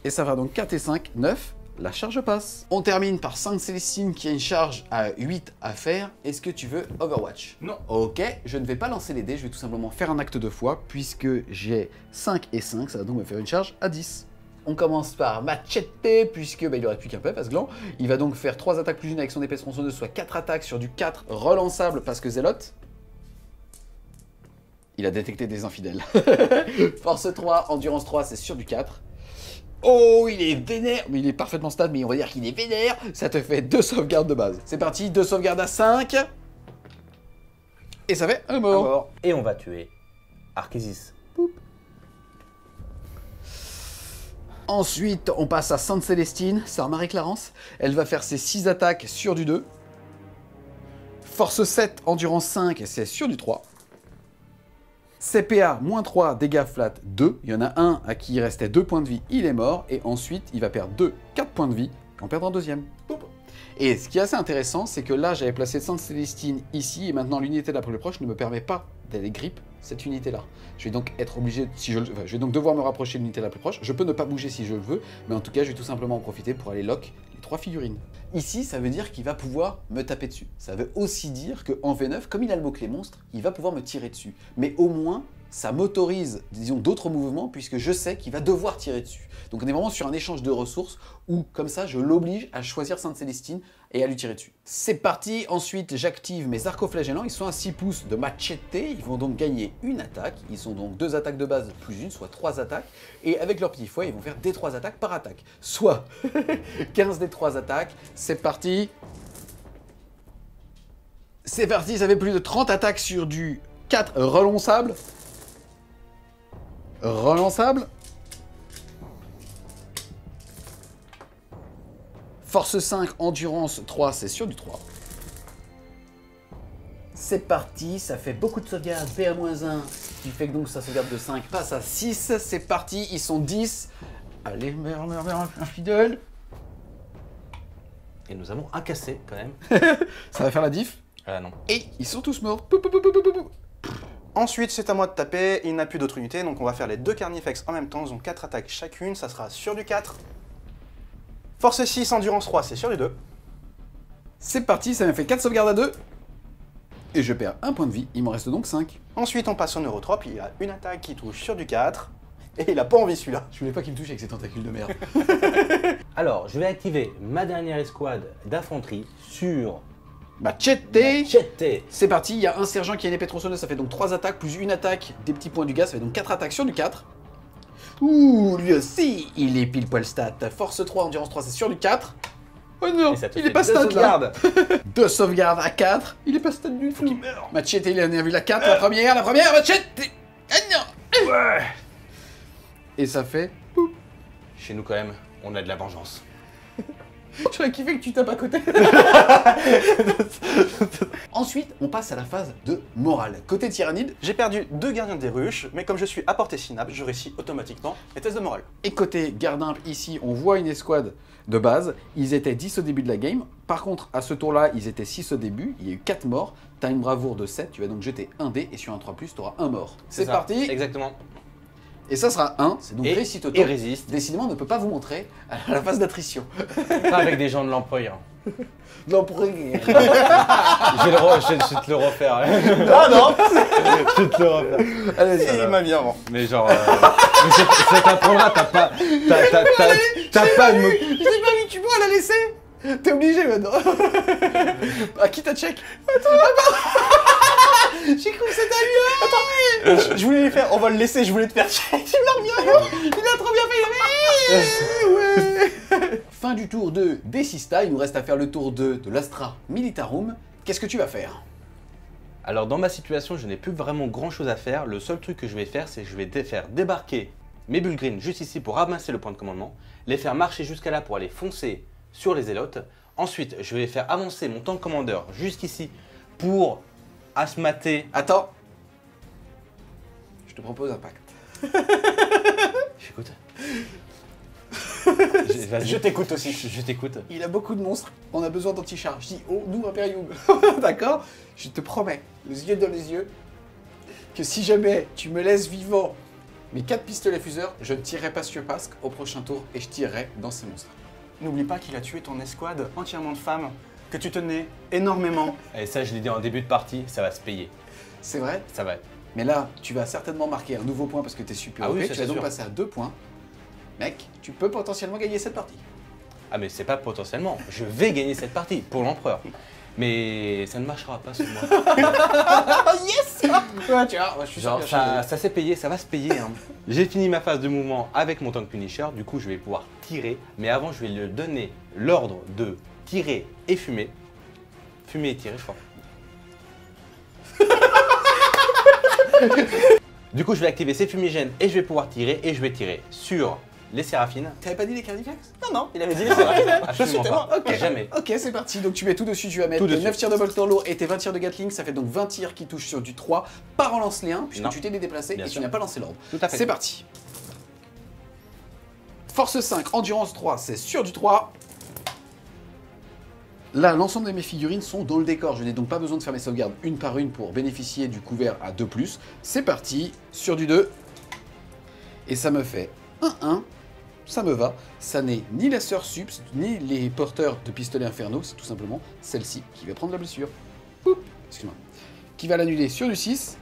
[SPEAKER 1] Et ça va donc 4 et 5, 9. La charge passe. On termine par 5 Célestine qui a une charge à 8 à faire. Est-ce que tu veux Overwatch?
[SPEAKER 2] Non.
[SPEAKER 1] Ok, je ne vais pas lancer les dés, je vais tout simplement faire un acte de foi puisque j'ai 5 et 5, ça va donc me faire une charge à 10. On commence par Machete puisque il aurait plus qu'un peu à ce gland. Il va donc faire 3 attaques plus une avec son épée tronçonneuse, soit 4 attaques sur du 4 relançable parce que Zélote. Il a détecté des infidèles. Force 3, endurance 3, c'est sur du 4. Oh, il est vénère. Mais il est parfaitement stable, mais on va dire qu'il est vénère. Ça te fait 2 sauvegardes de base. C'est parti, 2 sauvegardes à 5. Et ça fait un mort.
[SPEAKER 3] Et on va tuer Arkésis.
[SPEAKER 1] Ensuite, on passe à Sainte Célestine, sœur Marie-Clarence. Elle va faire ses 6 attaques sur du 2. Force 7, endurance 5, et c'est sur du 3. CPA, moins 3, dégâts flat 2. Il y en a un à qui il restait 2 points de vie, il est mort. Et ensuite, il va perdre 4 points de vie, en perdre un deuxième. Et ce qui est assez intéressant, c'est que là, j'avais placé Sainte Célestine ici, et maintenant l'unité la plus proche ne me permet pas d'aller grip cette unité-là. Je vais donc être obligé, je vais donc devoir me rapprocher de l'unité la plus proche. Je peux ne pas bouger si je le veux, mais en tout cas, je vais tout simplement en profiter pour aller lock les 3 figurines. Ici, ça veut dire qu'il va pouvoir me taper dessus. Ça veut aussi dire qu'en V9, comme il a le mot-clé monstre, il va pouvoir me tirer dessus. Mais au moins, ça m'autorise, disons, d'autres mouvements, puisque je sais qu'il va devoir tirer dessus. Donc on est vraiment sur un échange de ressources, où, comme ça, je l'oblige à choisir Sainte Célestine et à lui tirer dessus. C'est parti, ensuite j'active mes arcoflagellants, ils sont à 6 pouces de Machete, ils vont donc gagner une attaque, ils sont donc 2 attaques de base plus une, soit 3 attaques, et avec leur petit fouet, ils vont faire des 3 attaques par attaque, soit 15 des 3 attaques, c'est parti. C'est parti, ça fait plus de 30 attaques sur du 4 relançable. Relançable. Force 5, endurance 3, c'est sur du 3. C'est parti, ça fait beaucoup de sauvegardes, PA-1, qui fait que donc sa sauvegarde de 5 passe à 6. C'est parti, ils sont 10. Allez, merde, infidèle.
[SPEAKER 3] Et nous avons un cassé quand même.
[SPEAKER 1] Ça va faire la diff.
[SPEAKER 3] Non.
[SPEAKER 1] Et ils sont tous morts.
[SPEAKER 2] Ensuite, c'est à moi de taper, il n'a plus d'autre unité, donc on va faire les 2 Carnifex en même temps, ils ont 4 attaques chacune, ça sera sur du 4. Force 6, endurance 3, c'est sur du 2.
[SPEAKER 1] C'est parti, ça m'a fait 4 sauvegardes à 2. Et je perds un point de vie, il m'en reste donc 5.
[SPEAKER 2] Ensuite, on passe au neurotrope, il a une attaque qui touche sur du 4. Et il a pas envie celui-là.
[SPEAKER 1] Je voulais pas qu'il me touche avec ses tentacules de merde.
[SPEAKER 3] Alors, je vais activer ma dernière escouade d'infanterie sur
[SPEAKER 1] Machete.
[SPEAKER 3] Machete.
[SPEAKER 1] C'est parti, il y a un sergent qui a une épée tronçonneuse, ça fait donc 3 attaques, plus une attaque des petits points du gars, ça fait donc 4 attaques sur du 4. Ouh, lui aussi, il est pile poil stat. Force 3, endurance 3, c'est sur du 4. Oh non,
[SPEAKER 3] Et ça te
[SPEAKER 1] il
[SPEAKER 3] fait
[SPEAKER 1] est pas
[SPEAKER 3] 2
[SPEAKER 1] stat là.
[SPEAKER 3] sauvegardes.
[SPEAKER 1] 2 sauvegardes à 4, il est pas stat du tout. Machete, il en a vu la 4, la première, Machete. Ah non.
[SPEAKER 3] Ouais.
[SPEAKER 1] Et ça fait...
[SPEAKER 3] Chez nous quand même, on a de la vengeance.
[SPEAKER 1] J'aurais kiffé que tu tapes à côté. Ensuite, on passe à la phase de morale. Côté tyrannide,
[SPEAKER 2] J'ai perdu 2 gardiens des ruches, mais comme je suis à portée synapse, je réussis automatiquement les tests de morale.
[SPEAKER 1] et côté gardimpe, ici, on voit une escouade de base. Ils étaient 10 au début de la game. Par contre, à ce tour-là, ils étaient 6 au début. Il y a eu 4 morts. T'as une bravoure de 7. Tu vas donc jeter un dé et sur un 3+, tu auras un mort. C'est
[SPEAKER 3] ça.
[SPEAKER 1] parti.
[SPEAKER 3] Exactement.
[SPEAKER 1] Et ça sera 1. C'est donc réussite auto.
[SPEAKER 3] Et résiste.
[SPEAKER 1] Décidément, on ne peut pas vous montrer à la phase d'attrition.
[SPEAKER 3] Pas avec des gens de l'employeur.
[SPEAKER 1] Non, pour
[SPEAKER 3] Je vais te le refaire.
[SPEAKER 2] Ah non.
[SPEAKER 3] Je vais te le refaire.
[SPEAKER 1] Allez,
[SPEAKER 2] Il m'a mis avant.
[SPEAKER 3] Mais genre... mais c'est t'apprendras, t'as pas... T'as pas de mots...
[SPEAKER 1] Je t'ai pas vu, tu pourras la laisser. T'es obligé maintenant. À qui t'as check? Attends. J'ai cru que c'était à lui.
[SPEAKER 2] Je voulais les faire, on va le laisser, je voulais te faire check.
[SPEAKER 1] Il a trop bien fait. Ouais. fin du tour de Desista, il nous reste à faire le tour 2 de l'Astra Militarum. Qu'est-ce que tu vas faire?
[SPEAKER 3] Alors dans ma situation, je n'ai plus vraiment grand chose à faire. Le seul truc que je vais faire, c'est que je vais faire débarquer mes bulles green juste ici pour ramasser le point de commandement, les faire marcher jusqu'à là pour aller foncer sur les zélotes. Ensuite, je vais faire avancer mon tank commander jusqu'ici pour asmater.
[SPEAKER 1] Attends. Je te propose un pacte.
[SPEAKER 3] J'écoute.
[SPEAKER 2] Je t'écoute aussi.
[SPEAKER 3] Je t'écoute.
[SPEAKER 1] Il a beaucoup de monstres, on a besoin d'anti-char. Je dis, oh, nous, Imperium. D'accord? Je te promets, les yeux dans les yeux, que si jamais tu me laisses vivant mes 4 pistolets fuseurs, je ne tirerai pas sur Pasque au prochain tour et je tirerai dans ces monstres.
[SPEAKER 2] N'oublie pas qu'il a tué ton escouade entièrement de femmes, que tu tenais énormément.
[SPEAKER 3] Et ça, je l'ai dit en début de partie, ça va se payer.
[SPEAKER 1] C'est vrai?
[SPEAKER 3] Ça va.
[SPEAKER 1] Mais là, tu vas certainement marquer un nouveau point parce que tu es super
[SPEAKER 3] Ah
[SPEAKER 1] OP.
[SPEAKER 3] oui, ça,
[SPEAKER 1] tu vas
[SPEAKER 3] c'est
[SPEAKER 1] donc
[SPEAKER 3] sûr.
[SPEAKER 1] passer à 2 points. Mec, tu peux potentiellement gagner cette partie.
[SPEAKER 3] Ah mais c'est pas potentiellement, je vais gagner cette partie pour l'empereur. Mais ça ne marchera pas sur moi.
[SPEAKER 1] Yes. Ouais, tu vois, moi, je suis
[SPEAKER 3] Genre
[SPEAKER 1] sûr que
[SPEAKER 3] ça s'est payé, ça va se payer. Hein. J'ai fini ma phase de mouvement avec mon tank Punisher, du coup je vais pouvoir tirer. Mais avant je vais lui donner l'ordre de tirer et fumer. Fumer et tirer je crois. Du coup je vais activer ses fumigènes et je vais pouvoir tirer. Et je vais tirer sur les séraphines.
[SPEAKER 1] T'avais pas dit les carnifex?
[SPEAKER 2] Non, il avait dit les séraphines.
[SPEAKER 3] Absolument pas, jamais.
[SPEAKER 1] Ok, c'est parti. Donc tu mets tout dessus, tu vas mettre
[SPEAKER 3] Tout
[SPEAKER 1] tes
[SPEAKER 3] dessus.
[SPEAKER 1] 9 tirs de bolter lourd et tes 20 tirs de Gatling. Ça fait donc 20 tirs qui touchent sur du 3 par relance les 1, puisque
[SPEAKER 3] Non.
[SPEAKER 1] tu t'es déplacé
[SPEAKER 3] Bien
[SPEAKER 1] et tu
[SPEAKER 3] sûr.
[SPEAKER 1] n'as pas lancé l'ordre.
[SPEAKER 3] Tout à fait.
[SPEAKER 1] C'est parti. Force 5, endurance 3, c'est sur du 3. Là, l'ensemble de mes figurines sont dans le décor. Je n'ai donc pas besoin de faire mes sauvegardes une par une pour bénéficier du couvert à 2+. C'est parti, sur du 2. Et ça me fait 1-1. Ça me va. Ça n'est ni la sœur subs, ni les porteurs de pistolets infernaux. C'est tout simplement celle-ci qui va prendre la blessure. Oups, excuse-moi. Qui va l'annuler sur du 6.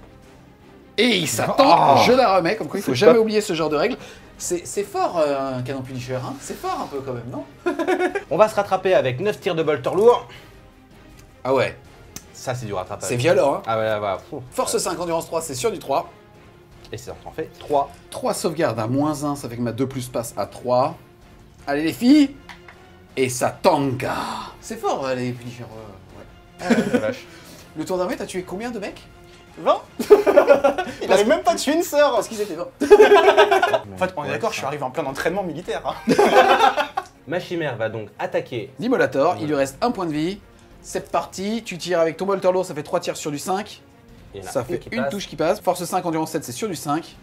[SPEAKER 1] Et il s'attend. Je la remets. Comme quoi, il faut jamais oublier ce genre de règles. C'est fort un canon Punisher, hein. C'est fort un peu quand même, non?
[SPEAKER 3] On va se rattraper avec 9 tirs de bolter lourd.
[SPEAKER 1] Ah ouais,
[SPEAKER 3] Ça c'est du rattrapage.
[SPEAKER 1] c'est violent, hein.
[SPEAKER 3] Ah ouais, voilà.
[SPEAKER 1] Force 5, endurance 3, c'est sur du 3.
[SPEAKER 3] Et ça en fait 3.
[SPEAKER 1] 3 sauvegardes à -1, ça fait que ma 2+ passe à 3. Allez les filles. Et ça tanka. C'est fort les Punisher. Ouais. Le tour d'armée, t'as tué combien de mecs?
[SPEAKER 2] 20. Il avait même pas tué une sœur.
[SPEAKER 1] Parce qu'ils étaient 20.
[SPEAKER 2] En fait, on est d'accord, je suis arrivé en plein entraînement militaire. Hein.
[SPEAKER 3] Ma chimère va donc attaquer.
[SPEAKER 1] Dimolator, il lui reste 1 point de vie. C'est parti, tu tires avec ton bolter lourd, ça fait 3 tirs sur du 5.
[SPEAKER 3] Il y en a
[SPEAKER 1] Ça fait
[SPEAKER 3] qui
[SPEAKER 1] une
[SPEAKER 3] passe.
[SPEAKER 1] touche qui passe. Force 5, endurance 7, c'est sur du 5.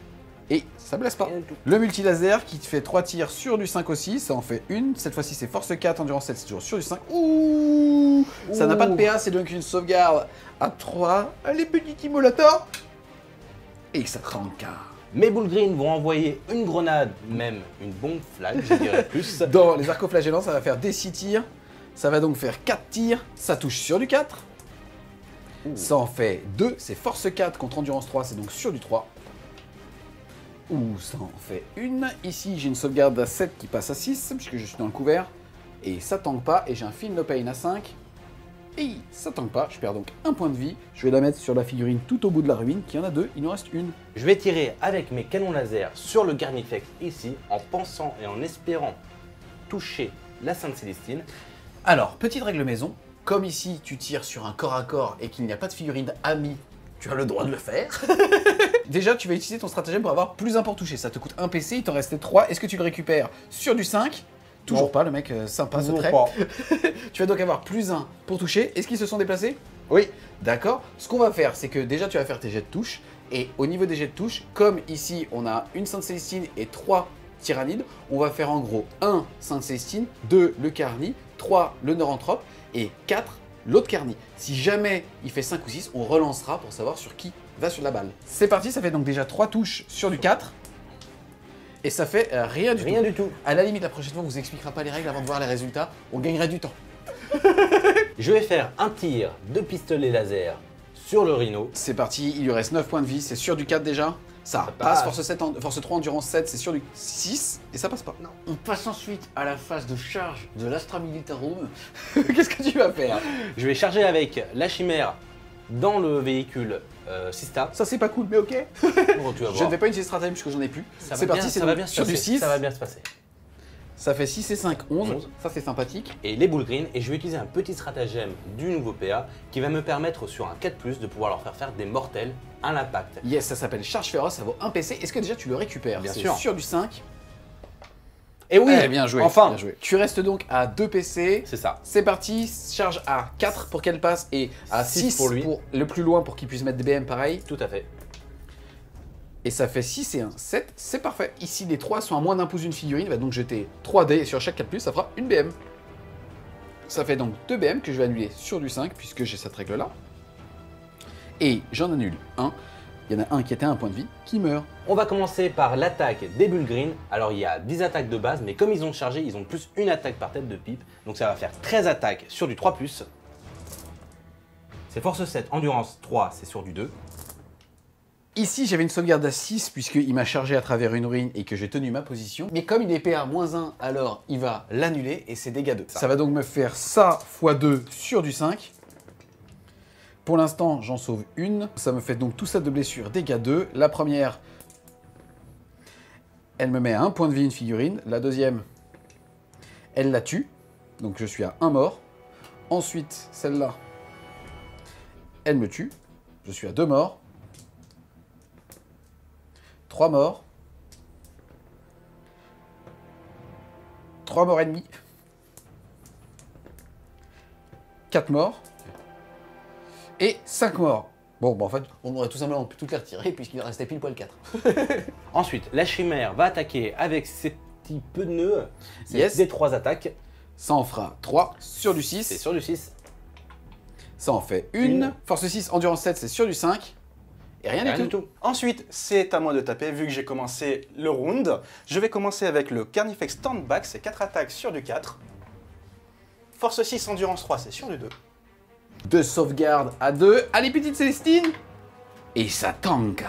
[SPEAKER 1] Et ça blesse pas.
[SPEAKER 3] Et une touche.
[SPEAKER 1] Le multi-laser qui te fait 3 tirs sur du 5 aussi, ça en fait une. Cette fois-ci, c'est force 4, endurance 7, c'est toujours sur du 5. Ouh, ça n'a pas de PA, c'est donc une sauvegarde à 3. Allez, petit Dimolator. Et ça tanka.
[SPEAKER 3] Mes boules green vont envoyer une grenade, même une bombe flag, je dirais plus.
[SPEAKER 1] Dans les arcoflagellants, ça va faire des 6 tirs. Ça va donc faire 4 tirs. Ça touche sur du 4. Ça en fait 2. C'est force 4 contre endurance 3. C'est donc sur du 3. Ouh, ça en fait une. Ici, j'ai une sauvegarde à 7 qui passe à 6, puisque je suis dans le couvert. Et ça tank pas. Et j'ai un feel no pain à 5. Et ça tank pas. Je perds donc un point de vie. Je vais la mettre sur la figurine tout au bout de la ruine, qui en a 2. Il nous reste une.
[SPEAKER 3] Je vais tirer avec mes canons laser sur le Garnifex ici, en pensant et en espérant toucher la Sainte Célestine.
[SPEAKER 1] Alors, petite règle maison, comme ici tu tires sur un corps à corps et qu'il n'y a pas de figurine amie, tu as le droit de le faire. Déjà, tu vas utiliser ton stratagème pour avoir plus 1 pour toucher. Ça te coûte 1 PC, il t'en restait 3. Est-ce que tu le récupères sur du 5? Toujours
[SPEAKER 3] Non.
[SPEAKER 1] pas, le mec sympa ce
[SPEAKER 3] Toujours
[SPEAKER 1] trait.
[SPEAKER 3] pas.
[SPEAKER 1] Tu vas donc avoir plus 1 pour toucher. Est-ce qu'ils se sont déplacés?
[SPEAKER 3] Oui.
[SPEAKER 1] D'accord. Ce qu'on va faire, c'est que déjà tu vas faire tes jets de touche. Et au niveau des jets de touche, comme ici on a une Sainte Célestine et 3 tyrannides, on va faire en gros 1 Sainte Célestine, 2 le Carni, 3 le Neuranthrope et 4 l'autre Carni. Si jamais il fait 5 ou 6, on relancera pour savoir sur qui va sur la balle. C'est parti, ça fait donc déjà 3 touches sur du 4. Et ça fait rien du tout.
[SPEAKER 3] Rien du tout.
[SPEAKER 1] À la limite, la prochaine fois, on vous expliquera pas les règles avant de voir les résultats. On gagnerait du temps.
[SPEAKER 3] Je vais faire un tir de pistolet laser sur le Rhino.
[SPEAKER 1] C'est parti, il lui reste 9 points de vie, c'est sur du 4 déjà. Ça passe, force 7, force 3, endurance 7, c'est sur du 6, et ça passe pas. Non. On passe ensuite à la phase de charge de l'Astra Militarum. Qu'est-ce que tu vas faire?
[SPEAKER 3] Je vais charger avec la chimère dans le véhicule Sista.
[SPEAKER 1] Ça c'est pas cool, mais ok.
[SPEAKER 3] Bon, tu vas
[SPEAKER 1] Je
[SPEAKER 3] voir.
[SPEAKER 1] ne vais pas utiliser stratagème puisque j'en ai plus.
[SPEAKER 3] Ça
[SPEAKER 1] C'est
[SPEAKER 3] va
[SPEAKER 1] parti,
[SPEAKER 3] bien-
[SPEAKER 1] c'est
[SPEAKER 3] ça va
[SPEAKER 1] donc
[SPEAKER 3] bien se
[SPEAKER 1] sur du
[SPEAKER 3] passer,
[SPEAKER 1] 6.
[SPEAKER 3] Ça va bien se passer.
[SPEAKER 1] Ça fait 6 et 5, 11.
[SPEAKER 3] 11.
[SPEAKER 1] Ça, c'est sympathique.
[SPEAKER 3] Et les boules green, et je vais utiliser un petit stratagème du nouveau PA qui va me permettre sur un 4+, de pouvoir leur faire des mortels à l'impact.
[SPEAKER 1] Yes, ça s'appelle Charge Féroce, ça vaut 1 PC. Est-ce que déjà tu le récupères?
[SPEAKER 3] Bien
[SPEAKER 1] C'est
[SPEAKER 3] sûr.
[SPEAKER 1] sur du 5.
[SPEAKER 3] Et oui,
[SPEAKER 1] Bien joué.
[SPEAKER 3] enfin.
[SPEAKER 1] Bien joué. Tu restes donc à 2 PC.
[SPEAKER 3] C'est ça.
[SPEAKER 1] C'est parti, charge à 4 pour qu'elle passe et à 6
[SPEAKER 3] pour lui.
[SPEAKER 1] le plus loin pour qu'il puisse mettre des BM pareil.
[SPEAKER 3] Tout à fait.
[SPEAKER 1] Et ça fait 6 et 1, 7, c'est parfait. Ici, les 3 sont à moins d'un pouce d'une figurine, il va donc jeter 3 dés sur chaque 4+, ça fera une BM. Ça fait donc 2 BM que je vais annuler sur du 5, puisque j'ai cette règle-là. Et j'en annule un. Il y en a un qui était à un point de vie, qui meurt.
[SPEAKER 3] On va commencer par l'attaque des bulles green. Alors il y a 10 attaques de base, mais comme ils ont chargé, ils ont plus une attaque par tête de pipe. Donc ça va faire 13 attaques sur du 3+. C'est force 7, endurance 3, c'est sur du 2.
[SPEAKER 1] Ici, j'avais une sauvegarde à 6, puisqu'il m'a chargé à travers une ruine et que j'ai tenu ma position. Mais comme il est PA -1, alors il va l'annuler et c'est dégâts 2. Ça va donc me faire ça x 2 sur du 5. Pour l'instant, j'en sauve une. Ça me fait donc tout ça de blessures, dégâts 2. La première, elle me met à 1 point de vie une figurine. La deuxième, elle la tue. Donc je suis à 1 mort. Ensuite, celle-là, elle me tue. Je suis à 2 morts. 3 morts. 3 morts et demi. 4 morts. Et 5 morts. Bon, bah en fait, on aurait tout simplement pu toutes les retirer puisqu'il restait pile poil 4.
[SPEAKER 3] Ensuite, la chimère va attaquer avec ses petits pneus. C'est
[SPEAKER 1] Yes.
[SPEAKER 3] des 3 attaques.
[SPEAKER 1] Ça en fera 3 sur du 6.
[SPEAKER 3] C'est sur du 6.
[SPEAKER 1] Ça en fait une. Force 6, endurance 7, c'est sur du 5. Et rien du tout.
[SPEAKER 2] Ensuite, c'est à moi de taper, vu que j'ai commencé le round. Je vais commencer avec le Carnifex Standback, c'est 4 attaques sur du 4. Force 6, endurance 3, c'est sur du 2.
[SPEAKER 1] De sauvegarde à 2. Allez, petite Célestine. Et ça tanka.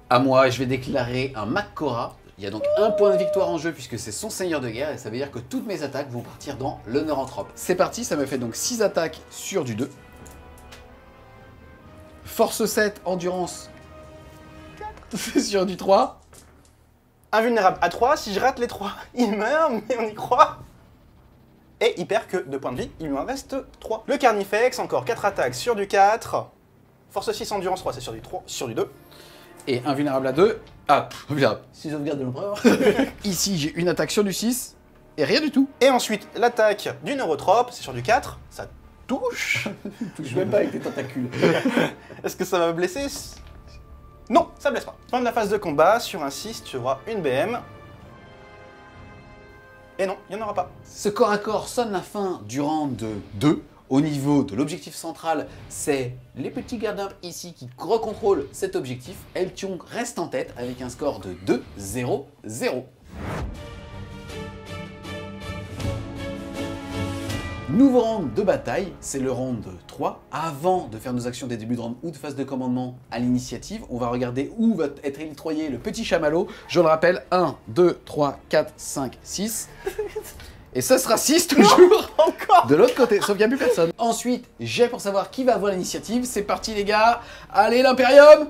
[SPEAKER 1] À moi, je vais déclarer un Makora. Il y a donc un point de victoire en jeu puisque c'est son seigneur de guerre et ça veut dire que toutes mes attaques vont partir dans l'honneur anthrope. C'est parti, ça me fait donc 6 attaques sur du 2. Force 7, endurance 4 sur du 3.
[SPEAKER 2] Invulnérable à 3, si je rate les 3, il meurt, mais on y croit. Et il perd que 2 points de vie, il lui en reste 3. Le Carnifex, encore 4 attaques sur du 4. Force 6, endurance 3, c'est sur du 3, sur du 2.
[SPEAKER 1] Et invulnérable à 2. Ah, invulnérable. 6 sauvegardes de l'empereur. Ici, j'ai une attaque sur du 6. Et rien du tout.
[SPEAKER 2] Et ensuite, l'attaque du Neurotrope, c'est sur du 4. Ça touche.
[SPEAKER 1] Touche même pas avec tes tentacules.
[SPEAKER 2] Est-ce que ça va me blesser? Non, ça blesse pas. Fin de la phase de combat, sur un 6, tu auras une BM. Et non, il n'y en aura pas.
[SPEAKER 1] Ce corps à corps sonne la fin du round 2. Au niveau de l'objectif central, c'est les petits gardiens ici qui recontrôlent cet objectif. El Tiong reste en tête avec un score de 2-0-0. Nouveau round de bataille, c'est le round 3. Avant de faire nos actions des débuts de round ou de phase de commandement à l'initiative, on va regarder où va être octroyé le petit chamallow. Je le rappelle, 1, 2, 3, 4, 5, 6. Et ça sera 6 toujours
[SPEAKER 2] Encore.
[SPEAKER 1] de l'autre côté, sauf qu'il n'y a plus personne. Ensuite, j'ai pour savoir qui va avoir l'initiative. C'est parti les gars, allez l'Imperium.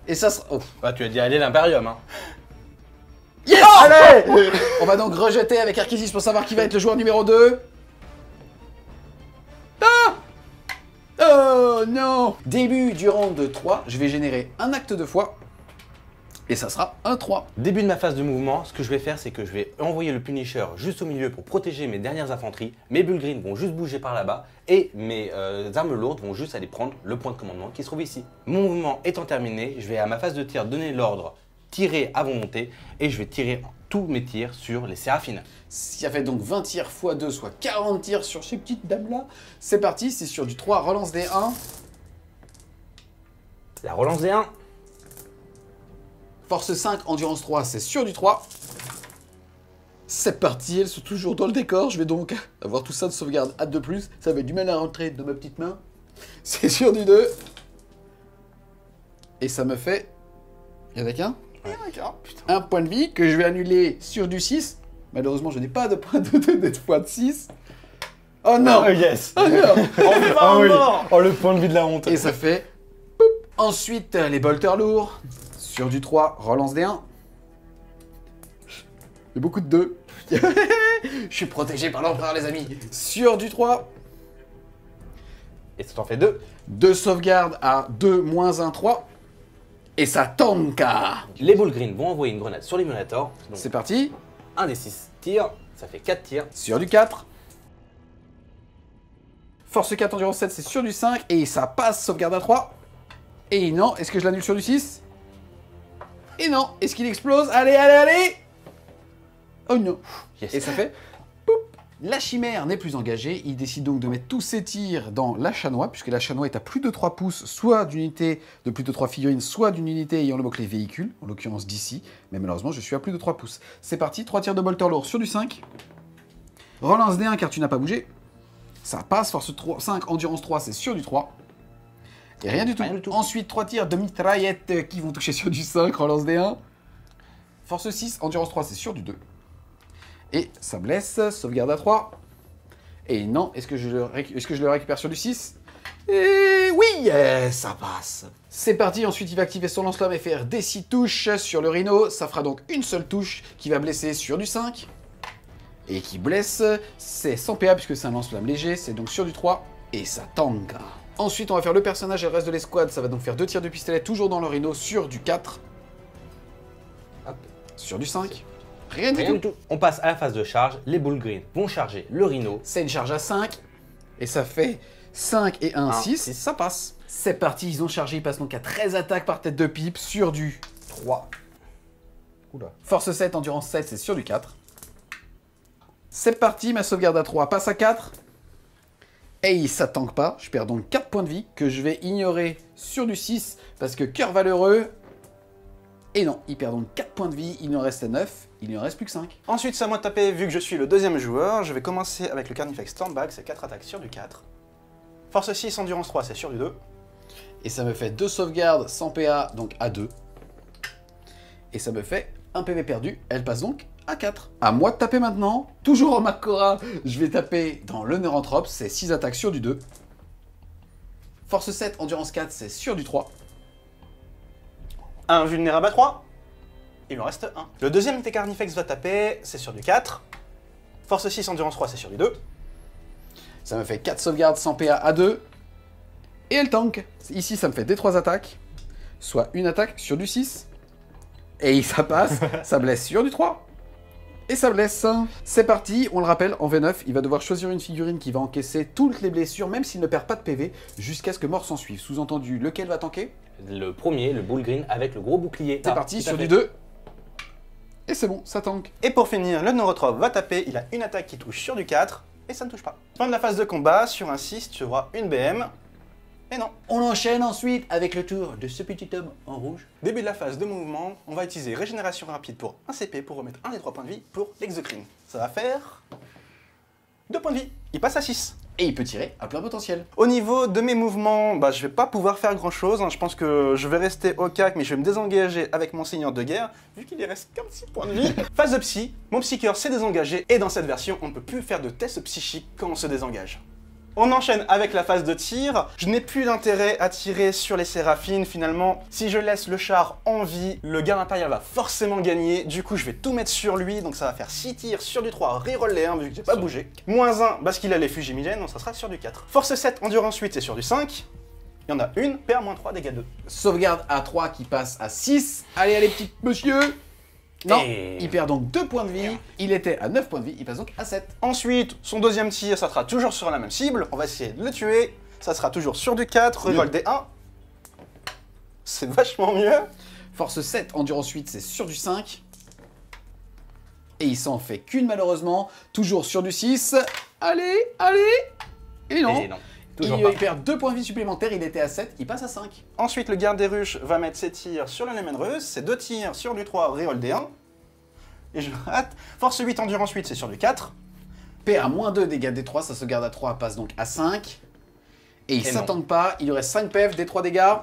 [SPEAKER 1] Et ça sera... Oh.
[SPEAKER 3] Bah tu as dit aller l'Imperium, hein.
[SPEAKER 1] Yes.
[SPEAKER 2] Allez.
[SPEAKER 1] On va donc rejeter avec Archisis pour savoir qui va être le joueur numéro 2. Ah! Oh non! Début du round 3, je vais générer un acte de foi. Et ça sera un 3.
[SPEAKER 3] Début de ma phase de mouvement, ce que je vais faire, c'est que je vais envoyer le Punisher juste au milieu pour protéger mes dernières infanteries. Mes bulles green vont juste bouger par là-bas et mes armes lourdes vont juste aller prendre le point de commandement qui se trouve ici. Mon mouvement étant terminé, je vais à ma phase de tir donner l'ordre tirer à volonté et je vais tirer tous mes tirs sur les séraphines.
[SPEAKER 1] Ça fait donc 20 tirs x 2, soit 40 tirs sur ces petites dames-là. C'est parti, c'est sur du 3, relance des 1.
[SPEAKER 3] La relance des 1.
[SPEAKER 1] Force 5, endurance 3, c'est sur du 3. C'est parti, elles sont toujours dans le décor. Je vais donc avoir tout ça de sauvegarde à 2+. Ça va être du mal à rentrer de ma petite main. C'est sur du 2. Et ça me fait... Il y en a qu'un ? Un point de vie que je vais annuler sur du 6. Malheureusement, je n'ai pas de point de fois de 6. Oh non!
[SPEAKER 3] Yes.
[SPEAKER 1] Oh non!
[SPEAKER 3] Ah oui. Oh le point de vue de la honte.
[SPEAKER 1] Et ça fait... Poup. Ensuite, les bolters lourds. Sur du 3, relance des 1. Il y a beaucoup de 2. Je suis protégé par l'empereur, les amis. Sur du 3.
[SPEAKER 3] Et ça t'en fait 2.
[SPEAKER 1] 2 sauvegardes à 2, moins 1, 3. Et ça tanka.
[SPEAKER 3] Les Bull Green vont envoyer une grenade sur l'Immunator. Donc
[SPEAKER 1] C'est parti.
[SPEAKER 3] un des 6 tirs, ça fait 4 tirs.
[SPEAKER 1] Sur du 4. Force 4, endurance 7, c'est sur du 5. Et ça passe, sauvegarde à 3. Et non, est-ce que je l'annule sur du 6? Et non, est-ce qu'il explose? Allez, allez, allez! Oh non.
[SPEAKER 3] Yes.
[SPEAKER 1] Et ça fait... Poup. La chimère n'est plus engagée. Il décide donc de mettre tous ses tirs dans l'achat noix, puisque l'achat noix est à plus de 3 pouces, soit d'unité de plus de 3 figurines, soit d'une unité ayant le mot-clé véhicule, en l'occurrence d'ici. Mais malheureusement, je suis à plus de 3 pouces. C'est parti, 3 tirs de bolter lourd sur du 5. Relance D1 car tu n'as pas bougé. Ça passe, force 3, 5, endurance 3, c'est sur du 3. Et rien du tout. Ensuite, 3 tirs de mitraillette qui vont toucher sur du 5, relance D1. Force 6, endurance 3, c'est sur du 2. Et ça blesse, sauvegarde à 3. Et non, est-ce que je le récupère sur du 6? Et oui, ça passe. C'est parti, ensuite il va activer son lance-flamme et faire des 6 touches sur le rhino. Ça fera donc une seule touche qui va blesser sur du 5. Et qui blesse, c'est 100 PA puisque c'est un lance-flamme léger, c'est donc sur du 3. Et ça tanka. Ensuite, on va faire le personnage et le reste de l'escouade. Ça va donc faire 2 tirs de pistolet, toujours dans le rhino, sur du 4. Hop. Sur du 5. Rien du tout.
[SPEAKER 3] On passe à la phase de charge. Les Bull Green vont charger le rhino.
[SPEAKER 1] C'est une charge à 5. Et ça fait 5 et 1, 6. Ça passe. C'est parti, ils ont chargé. Ils passent donc à 13 attaques par tête de pipe sur du 3. Oula. Force 7, endurance 7, c'est sur du 4. C'est parti, ma sauvegarde à 3 passe à 4. Et ça tank pas. Je perds donc 4 points de vie que je vais ignorer sur du 6 parce que cœur valeureux. Et non, il perd donc 4 points de vie, il en restait 9, il n'y en reste plus que 5.
[SPEAKER 2] Ensuite, c'est à moi de taper, vu que je suis le deuxième joueur. Je vais commencer avec le Carnifex Stormback, c'est 4 attaques sur du 4. Force 6, endurance 3, c'est sur du 2.
[SPEAKER 1] Et ça me fait 2 sauvegardes sans PA, donc à 2. Et ça me fait 1 PV perdu, elle passe donc à 4. À moi de taper maintenant, toujours en Makora, je vais taper dans le Neuranthrope, c'est 6 attaques sur du 2. Force 7, endurance 4, c'est sur du 3.
[SPEAKER 2] Un vulnérable à 3. Il en reste 1. Le deuxième que Carnifex va taper, c'est sur du 4. Force 6, endurance 3, c'est sur du 2.
[SPEAKER 1] Ça me fait 4 sauvegardes sans PA à 2. Et elle tank. Ici, ça me fait des 3 attaques. Soit une attaque sur du 6. Et ça passe, ça blesse sur du 3. Et ça blesse. C'est parti, on le rappelle, en V9, il va devoir choisir une figurine qui va encaisser toutes les blessures, même s'il ne perd pas de PV, jusqu'à ce que mort s'en suive. Sous-entendu, lequel va tanker?
[SPEAKER 3] Le premier, le Bull Green, avec le gros bouclier.
[SPEAKER 1] C'est parti, sur du 2. Et c'est bon, ça tank.
[SPEAKER 2] Et pour finir, le Neurotrope va taper, il a une attaque qui touche sur du 4, et ça ne touche pas. Fin de la phase de combat, sur un 6, tu auras une BM, et non.
[SPEAKER 1] On enchaîne ensuite avec le tour de ce petit homme en rouge.
[SPEAKER 2] Début de la phase de mouvement, on va utiliser régénération rapide pour 1 CP pour remettre un des 3 points de vie pour l'exocrine. Ça va faire 2 points de vie, il passe à 6.
[SPEAKER 1] Et il peut tirer à plein potentiel.
[SPEAKER 2] Au niveau de mes mouvements, je vais pas pouvoir faire grand chose, je pense que je vais rester au CAC, mais je vais me désengager avec mon seigneur de guerre, vu qu'il y reste qu'un petit point de vie. Phase de psy, mon psycheur s'est désengagé, et dans cette version, on ne peut plus faire de test psychique quand on se désengage. On enchaîne avec la phase de tir. Je n'ai plus d'intérêt à tirer sur les séraphines finalement. Si je laisse le char en vie, le garde impérial va forcément gagner. Du coup, je vais tout mettre sur lui. Donc ça va faire 6 tirs sur du 3, reroll les 1 vu que j'ai pas bougé. Moins 1 parce qu'il a les fugimigènes, donc ça sera sur du 4. Force 7, endurance 8, c'est sur du 5. Il y en a une, perd moins 3, dégâts 2.
[SPEAKER 1] Sauvegarde à 3 qui passe à 6. Allez, allez, petit monsieur. Non, il perd donc 2 points de vie. Il était à 9 points de vie, il passe donc à 7.
[SPEAKER 2] Ensuite, son deuxième tir, ça sera toujours sur la même cible. On va essayer de le tuer. Ça sera toujours sur du 4, reroll des 1. C'est vachement mieux.
[SPEAKER 1] Force 7, endurance 8, c'est sur du 5. Et il s'en fait qu'une malheureusement. Toujours sur du 6. Allez, allez. Et non.
[SPEAKER 3] Et non.
[SPEAKER 1] Il perd 2 points de vie supplémentaires, il était à 7, il passe à 5.
[SPEAKER 2] Ensuite, le garde des ruches va mettre ses tirs sur le Lemenreuse, c'est 2 tirs sur du 3, reroll des 1. Et je rate. Force 8, endurance 8, c'est sur du 4.
[SPEAKER 1] Perd à moins 2 dégâts des 3, ça se garde à 3, passe donc à 5. Et il s'attend pas, il lui reste 5 PF, des 3 dégâts.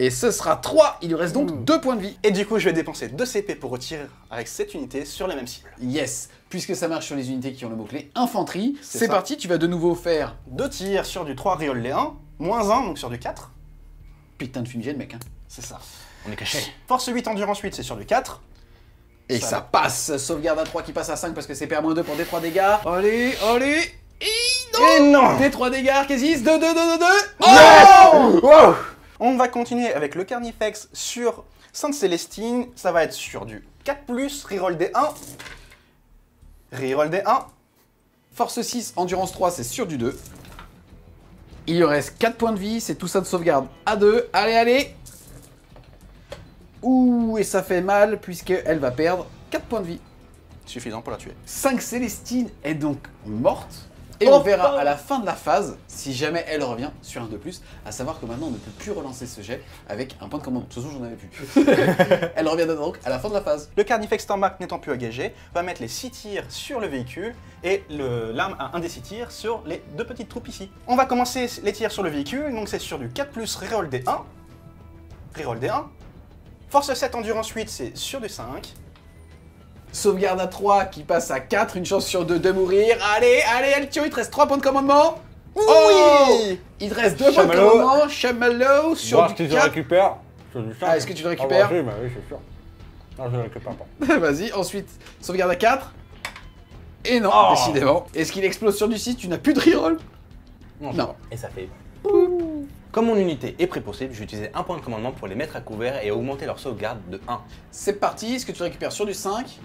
[SPEAKER 1] Et ce sera 3, il lui reste donc 2 points de vie.
[SPEAKER 2] Et du coup, je vais dépenser 2 CP pour retirer avec cette unité sur les mêmes cibles.
[SPEAKER 1] Yes, puisque ça marche sur les unités qui ont le mot-clé infanterie.
[SPEAKER 2] C'est
[SPEAKER 1] C'est
[SPEAKER 2] ça.
[SPEAKER 1] parti, tu vas de nouveau faire...
[SPEAKER 2] 2 tirs sur du 3, reroll les 1. Moins 1, donc sur du 4.
[SPEAKER 1] Putain de fumigène, mec. Hein.
[SPEAKER 2] C'est ça.
[SPEAKER 3] On est caché.
[SPEAKER 2] Force 8, endurance 8, c'est sur du 4.
[SPEAKER 1] Et ça passe. Sauvegarde à 3 qui passe à 5 parce que c'est PR-2 pour D3 dégâts. Allez, allez.
[SPEAKER 2] Et non
[SPEAKER 1] D3 dégâts, Arkésis. 2, 2, 2, 2, 2.
[SPEAKER 2] Oh wow. On va continuer avec le Carnifex sur Sainte Célestine. Ça va être sur du 4+, reroll D1. Reroll D1.
[SPEAKER 1] Force 6, endurance 3, c'est sur du 2. Il lui reste 4 points de vie, c'est tout ça de sauvegarde à 2. Allez, allez. Ouh, et ça fait mal puisqu'elle va perdre 4 points de vie.
[SPEAKER 2] Suffisant pour la tuer.
[SPEAKER 1] 5 Célestine est donc morte. Et on verra à la fin de la phase si jamais elle revient sur un de plus. À savoir que maintenant on ne peut plus relancer ce jet avec un point de commande. De toute façon, j'en avais plus. Elle revient donc à la fin de la phase.
[SPEAKER 2] Le Carnifex Tarmac n'étant plus engagé, va mettre les 6 tirs sur le véhicule et l'arme a un des 6 tirs sur les 2 petites troupes ici. On va commencer les tirs sur le véhicule, donc c'est sur du 4+, reroll D1. Reroll D1. Force 7, endurance 8, c'est sur du 5.
[SPEAKER 1] Sauvegarde à 3 qui passe à 4, une chance sur 2 de mourir. Allez, allez, Eltio, il te reste 3 points de commandement.
[SPEAKER 2] Oui
[SPEAKER 1] Oh, il te reste 2 points de
[SPEAKER 2] Chamallow.
[SPEAKER 1] commandement. Chamallow sur
[SPEAKER 3] Voir
[SPEAKER 1] du
[SPEAKER 3] si je
[SPEAKER 1] 4.
[SPEAKER 3] récupère. Sur du 5.
[SPEAKER 1] Ah, est-ce que tu le récupères?
[SPEAKER 3] Oui, bah oui, c'est sûr. Non, je le récupère pas.
[SPEAKER 1] Vas-y, ensuite, sauvegarde à 4. Et non,
[SPEAKER 3] Oh.
[SPEAKER 1] décidément. Est-ce qu'il explose sur du 6? Tu n'as plus de reroll?
[SPEAKER 3] Non.
[SPEAKER 1] Non.
[SPEAKER 3] Et ça fait. Comme mon unité est pré-possible, je vais utiliser un point de commandement pour les mettre à couvert et augmenter leur sauvegarde de 1.
[SPEAKER 1] C'est parti, est-ce que tu récupères sur du 5?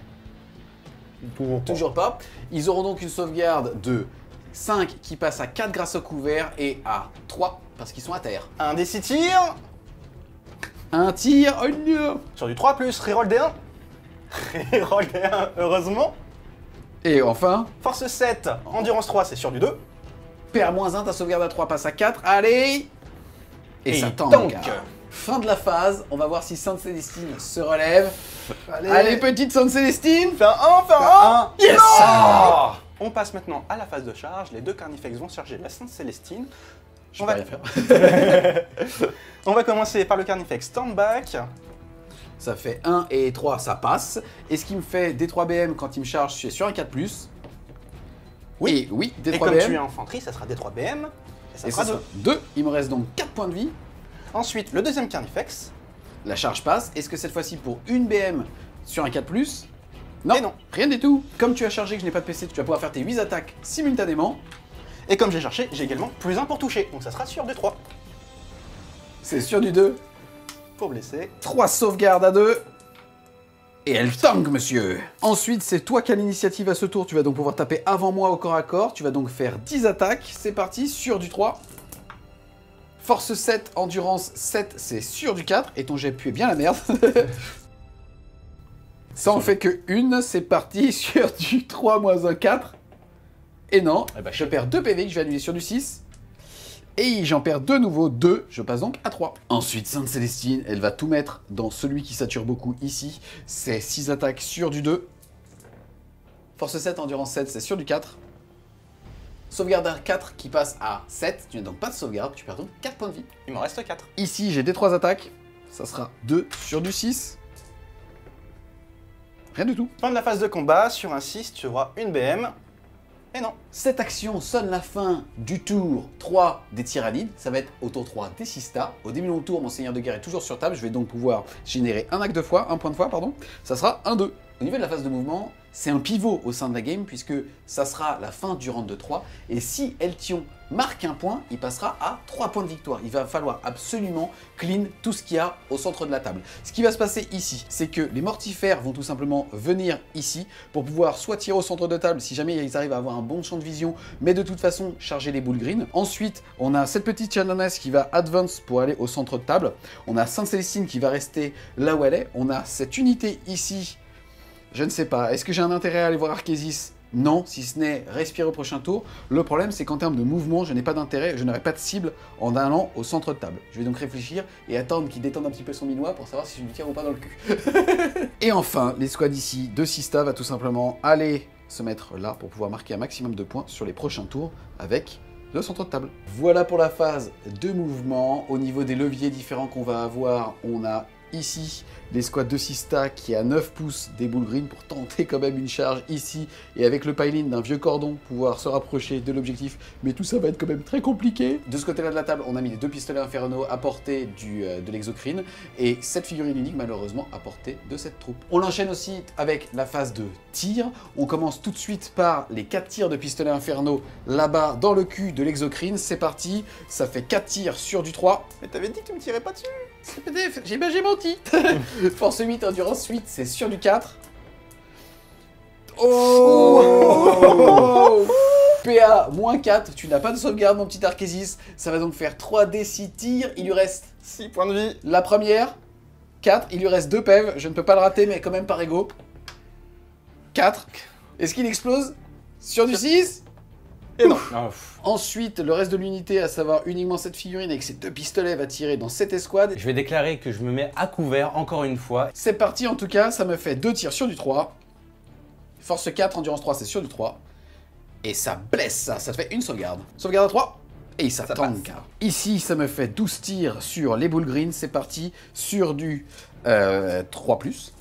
[SPEAKER 3] Toujours pas.
[SPEAKER 1] Toujours pas. Ils auront donc une sauvegarde de 5 qui passe à 4 grâce au couvert et à 3 parce qu'ils sont à terre.
[SPEAKER 2] Un des 6 tirs.
[SPEAKER 1] Un tir, oh non.
[SPEAKER 2] Sur du 3+, reroll D1. Reroll D1, heureusement.
[SPEAKER 1] Et enfin,
[SPEAKER 2] Force 7, endurance 3, c'est sur du 2.
[SPEAKER 1] PR-1, ta sauvegarde à 3 passe à 4, allez. Et ça
[SPEAKER 2] il
[SPEAKER 1] tank.
[SPEAKER 2] tank.
[SPEAKER 1] Fin de la phase, on va voir si Sainte Célestine se relève. Allez, petite Sainte Célestine.
[SPEAKER 2] Fais un 1.
[SPEAKER 1] Yes.
[SPEAKER 2] On passe maintenant à la phase de charge. Les 2 Carnifex vont charger la Sainte Célestine.
[SPEAKER 1] Je
[SPEAKER 2] On
[SPEAKER 1] peux
[SPEAKER 2] va-
[SPEAKER 1] rien faire.
[SPEAKER 2] On va commencer par le Carnifex Standback.
[SPEAKER 1] Ça fait 1 et 3, ça passe. Et ce qui me fait D3BM quand il me charge, c'est sur un 4+.
[SPEAKER 2] Oui.
[SPEAKER 1] Et oui,
[SPEAKER 2] Et comme tu es
[SPEAKER 1] D3BM.
[SPEAKER 2] infanterie, ça sera D3BM. Et ça
[SPEAKER 1] Et
[SPEAKER 2] sera
[SPEAKER 1] ça
[SPEAKER 2] 2.
[SPEAKER 1] sera 2. Il me reste donc 4 points de vie.
[SPEAKER 2] Ensuite, le deuxième Carnifex.
[SPEAKER 1] La charge passe. Est-ce que cette fois-ci pour une BM sur un 4+? Non,
[SPEAKER 2] Et non.
[SPEAKER 1] rien du tout. Comme tu as chargé que je n'ai pas de PC, tu vas pouvoir faire tes 8 attaques simultanément.
[SPEAKER 2] Et comme j'ai cherché, j'ai également +1 pour toucher. Donc ça sera sur D3.
[SPEAKER 1] C'est sur du 2.
[SPEAKER 2] Pour blesser.
[SPEAKER 1] 3 sauvegardes à 2. Et elle tank, monsieur. Ensuite, c'est toi qui as l'initiative à ce tour. Tu vas donc pouvoir taper avant moi au corps à corps. Tu vas donc faire 10 attaques. C'est parti, sur du 3. Force 7, endurance 7, c'est sur du 4. Et ton jet pue bien la merde. Ça en fait que une. C'est parti, sur du 3 moins 1, 4. Et non,
[SPEAKER 3] Eh ben,
[SPEAKER 1] je perds 2 PV que je vais annuler sur du 6. Et j'en perds de nouveau 2, je passe donc à 3. Ensuite, Sainte Célestine, elle va tout mettre dans celui qui sature beaucoup ici. C'est 6 attaques sur du 2. Force 7, endurance 7, c'est sur du 4. Sauvegarde à 4 qui passe à 7. Tu n'as donc pas de sauvegarde, tu perds donc 4 points de vie.
[SPEAKER 2] Il m'en reste 4.
[SPEAKER 1] Ici, j'ai des 3 attaques. Ça sera 2 sur du 6. Rien du tout.
[SPEAKER 2] Fin de la phase de combat. Sur un 6, tu auras une BM. Et non.
[SPEAKER 1] Cette action sonne la fin du tour 3 des Tyrannides. Ça va être au tour 3 des Sistas. Au début de mon tour, mon seigneur de guerre est toujours sur table. Je vais donc pouvoir générer un acte de foi, un point de foi, pardon. Ça sera un 2. Au niveau de la phase de mouvement, c'est un pivot au sein de la game puisque ça sera la fin du round de 3. Et si Eltion marque un point, il passera à 3 points de victoire. Il va falloir absolument clean tout ce qu'il y a au centre de la table. Ce qui va se passer ici, c'est que les mortifères vont tout simplement venir ici pour pouvoir soit tirer au centre de table si jamais ils arrivent à avoir un bon champ de vision, mais de toute façon charger les boules green. Ensuite, on a cette petite Chaloness qui va advance pour aller au centre de table. On a Sainte Célestine qui va rester là où elle est. On a cette unité ici. Je ne sais pas. Est-ce que j'ai un intérêt à aller voir Arkésis? Non, si ce n'est respirer au prochain tour. Le problème, c'est qu'en termes de mouvement, je n'ai pas d'intérêt, je n'aurai pas de cible en allant au centre de table. Je vais donc réfléchir et attendre qu'il détende un petit peu son minois pour savoir si je lui tire ou pas dans le cul. Et enfin, l'escouade ici de Sista va tout simplement aller se mettre là pour pouvoir marquer un maximum de points sur les prochains tours avec le centre de table. Voilà pour la phase de mouvement. Au niveau des leviers différents qu'on va avoir, on a ici l'escouade de Sista qui est à 9 pouces des boules green pour tenter quand même une charge ici et avec le pile-in d'un vieux cordon pouvoir se rapprocher de l'objectif, mais tout ça va être quand même très compliqué. De ce côté-là de la table, on a mis les 2 pistolets infernaux à portée de l'exocrine et cette figurine unique malheureusement à portée de cette troupe. On enchaîne aussi avec la phase de tir. On commence tout de suite par les 4 tirs de pistolets infernaux là-bas dans le cul de l'exocrine. C'est parti, ça fait 4 tirs sur du 3.
[SPEAKER 2] Mais t'avais dit que tu me tirais pas dessus.
[SPEAKER 1] J'ai menti. Force 8, endurance 8, c'est sur du 4. Oh, PA, moins 4, tu n'as pas de sauvegarde mon petit Arkésis. Ça va donc faire 3d6 tirs, il lui reste
[SPEAKER 2] 6 points de vie.
[SPEAKER 1] la première, 4, il lui reste 2 PEV, je ne peux pas le rater mais quand même par égaux. 4, est-ce qu'il explose? Sur du 6?
[SPEAKER 2] Et non.
[SPEAKER 1] Ensuite, le reste de l'unité, à savoir uniquement cette figurine avec ses 2 pistolets, va tirer dans cette escouade.
[SPEAKER 3] Je vais déclarer que je me mets à couvert encore une fois.
[SPEAKER 1] C'est parti en tout cas, ça me fait 2 tirs sur du 3. Force 4, endurance 3, c'est sur du 3. Et ça blesse ça te fait une sauvegarde. Sauvegarde à 3. Et ça tank. Ici, ça me fait 12 tirs sur les boules green. C'est parti sur du 3+.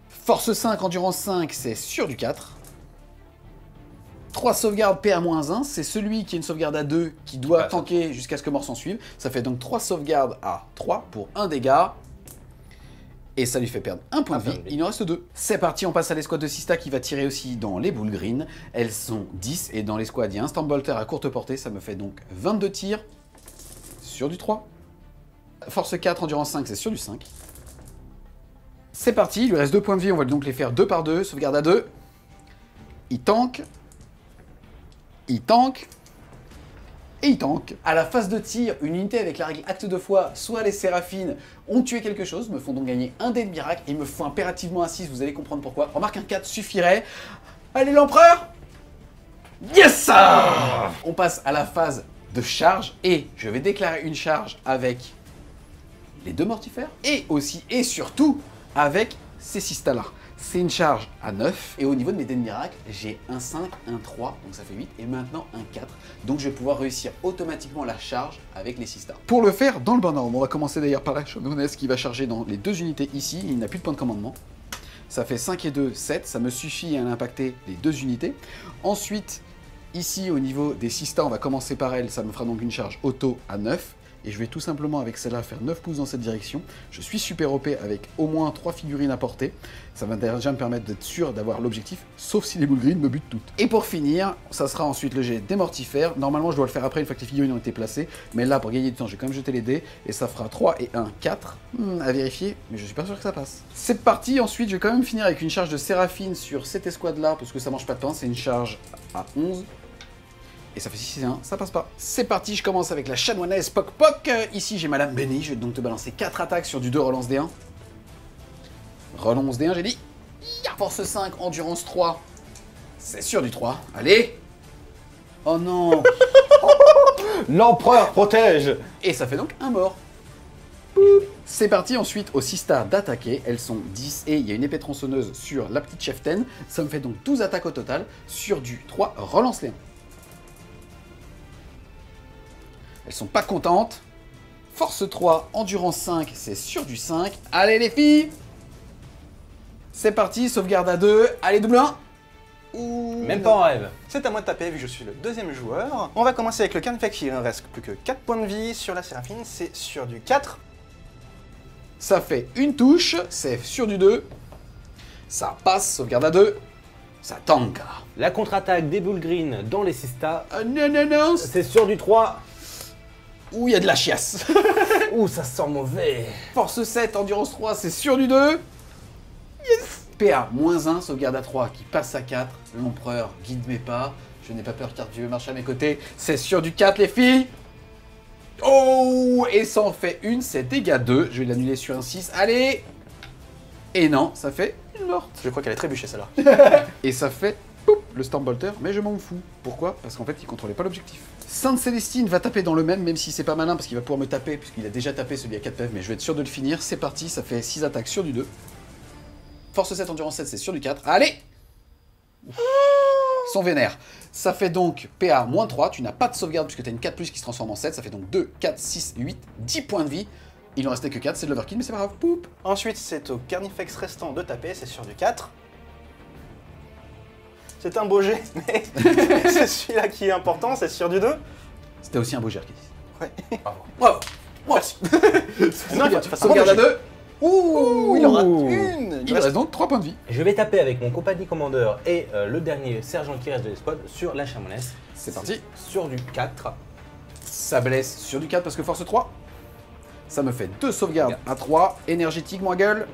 [SPEAKER 1] Force 5, endurance 5, c'est sur du 4. 3 sauvegardes PA-1, c'est celui qui a une sauvegarde à 2 qui doit tanker jusqu'à ce que mort s'en suive. Ça fait donc 3 sauvegardes à 3 pour 1 dégât. Et ça lui fait perdre un point de vie, il nous reste 2. C'est parti, on passe à l'escouade de Sista qui va tirer aussi dans les boules green. Elles sont 10 et dans l'escouade il y a un Stormbolter à courte portée, ça me fait donc 22 tirs sur du 3. Force 4, endurance 5, c'est sur du 5. C'est parti, il lui reste 2 points de vie, on va donc les faire 2 par 2, sauvegarde à 2. Il tank. Il tank. Et il tank. À la phase de tir, une unité avec la règle acte de foi, soit les séraphines ont tué quelque chose, me font donc gagner un dé de miracle, et il me faut impérativement un 6, vous allez comprendre pourquoi. Remarque, un 4 suffirait. Allez l'empereur. Yes. On passe à la phase de charge, et je vais déclarer une charge avec les 2 mortifères, et aussi, et surtout, avec ces Sista là. C'est une charge à 9, et au niveau de mes dés de miracle, j'ai un 5, un 3, donc ça fait 8, et maintenant un 4. Donc je vais pouvoir réussir automatiquement la charge avec les Sista. Pour le faire, dans le bon ordre, on va commencer d'ailleurs par la chanoinesse qui va charger dans les 2 unités ici, il n'a plus de point de commandement. Ça fait 5 et 2, 7, ça me suffit à impacter les 2 unités. Ensuite, ici au niveau des Sista, on va commencer par elle, ça me fera donc une charge auto à 9. Et je vais tout simplement avec celle-là faire 9 pouces dans cette direction. Je suis super OP avec au moins 3 figurines à portée. Ça va déjà me permettre d'être sûr d'avoir l'objectif, sauf si les boules green me butent toutes. Et pour finir, ça sera ensuite le jet des mortifères. Normalement, je dois le faire après une fois que les figurines ont été placées. Mais là, pour gagner du temps, je vais quand même jeter les dés. Et ça fera 3 et 1, 4. À vérifier, mais je suis pas sûr que ça passe. C'est parti. Ensuite, je vais quand même finir avec une charge de séraphine sur cette escouade-là, parce que ça mange pas de pain. C'est une charge à 11. Et ça fait 6 et 1, ça passe pas. C'est parti, je commence avec la chanoinesse Poc Poc. Ici, j'ai ma lame bénie, je vais donc te balancer 4 attaques sur du 2 relance D1. Relance D1, j'ai dit. Force 5, endurance 3. C'est sur du 3. Allez. Oh non.
[SPEAKER 3] L'empereur protège.
[SPEAKER 1] Et ça fait donc un mort. C'est parti ensuite aux Sista d'attaquer. Elles sont 10 et il y a une épée tronçonneuse sur la petite cheftaine. Ça me fait donc 12 attaques au total sur du 3. Relance les 1. Elles sont pas contentes. Force 3, endurance 5, c'est sur du 5. Allez les filles. C'est parti, sauvegarde à 2. Allez, double 1. Ouh,
[SPEAKER 3] Même pas en rêve.
[SPEAKER 2] C'est à moi de taper vu que je suis le 2e joueur. On va commencer avec le carnifex, il ne reste plus que 4 points de vie. Sur la séraphine, c'est sur du 4.
[SPEAKER 1] Ça fait une touche, c'est sur du 2. Ça passe, sauvegarde à 2. Ça tank.
[SPEAKER 3] La contre-attaque des boules green dans les Sista.
[SPEAKER 1] Non, non, non.
[SPEAKER 3] C'est sur du 3.
[SPEAKER 1] Ouh, il y a de la chiasse.
[SPEAKER 3] Ouh, ça sent mauvais.
[SPEAKER 1] Force 7, endurance 3, c'est sur du 2. Yes. PA, -1, sauvegarde à 3, qui passe à 4. L'empereur guide mes pas. Je n'ai pas peur car Dieu marche à mes côtés. C'est sur du 4, les filles. Oh, et ça en fait une, c'est dégâts 2. Je vais l'annuler sur un 6. Allez. Et non, ça fait une morte.
[SPEAKER 2] Je crois qu'elle est trébuchée celle-là.
[SPEAKER 1] Et ça fait poup, le Stormbolter, mais je m'en fous. Pourquoi? Parce qu'en fait, il contrôlait pas l'objectif. Sainte Célestine va taper dans le même si c'est pas malin, parce qu'il va pouvoir me taper, puisqu'il a déjà tapé celui à 4 PF, mais je vais être sûr de le finir. C'est parti, ça fait 6 attaques sur du 2. Force 7, endurance 7, c'est sur du 4. Allez. Son vénère. Ça fait donc PA -3, tu n'as pas de sauvegarde puisque tu as une 4+, qui se transforme en 7, ça fait donc 2, 4, 6, 8, 10 points de vie. Il en restait que 4, c'est de l'overkill, mais c'est pas grave. Poup.
[SPEAKER 2] Ensuite, c'est au Carnifex restant de taper, c'est sur du 4. C'est un beau jet, mais c'est celui-là qui est important, c'est sur du 2.
[SPEAKER 1] C'était aussi un beau jerky.
[SPEAKER 2] Ouais.
[SPEAKER 3] Bravo.
[SPEAKER 1] Bravo.
[SPEAKER 2] Merci. Non, il faut que tu fasses un
[SPEAKER 1] Sauvegarde à
[SPEAKER 2] bon jet.
[SPEAKER 1] 2.
[SPEAKER 2] Ouh, il en rate une.
[SPEAKER 1] Il reste donc 3 points de vie.
[SPEAKER 3] Je vais taper avec mon compagnie commandeur et le dernier sergent qui reste de l'escouade sur la chamonesse.
[SPEAKER 1] C'est parti.
[SPEAKER 3] Sur du 4.
[SPEAKER 1] Ça blesse sur du 4 parce que force 3. Ça me fait 2 sauvegardes à 3. Énergétique, moi gueule.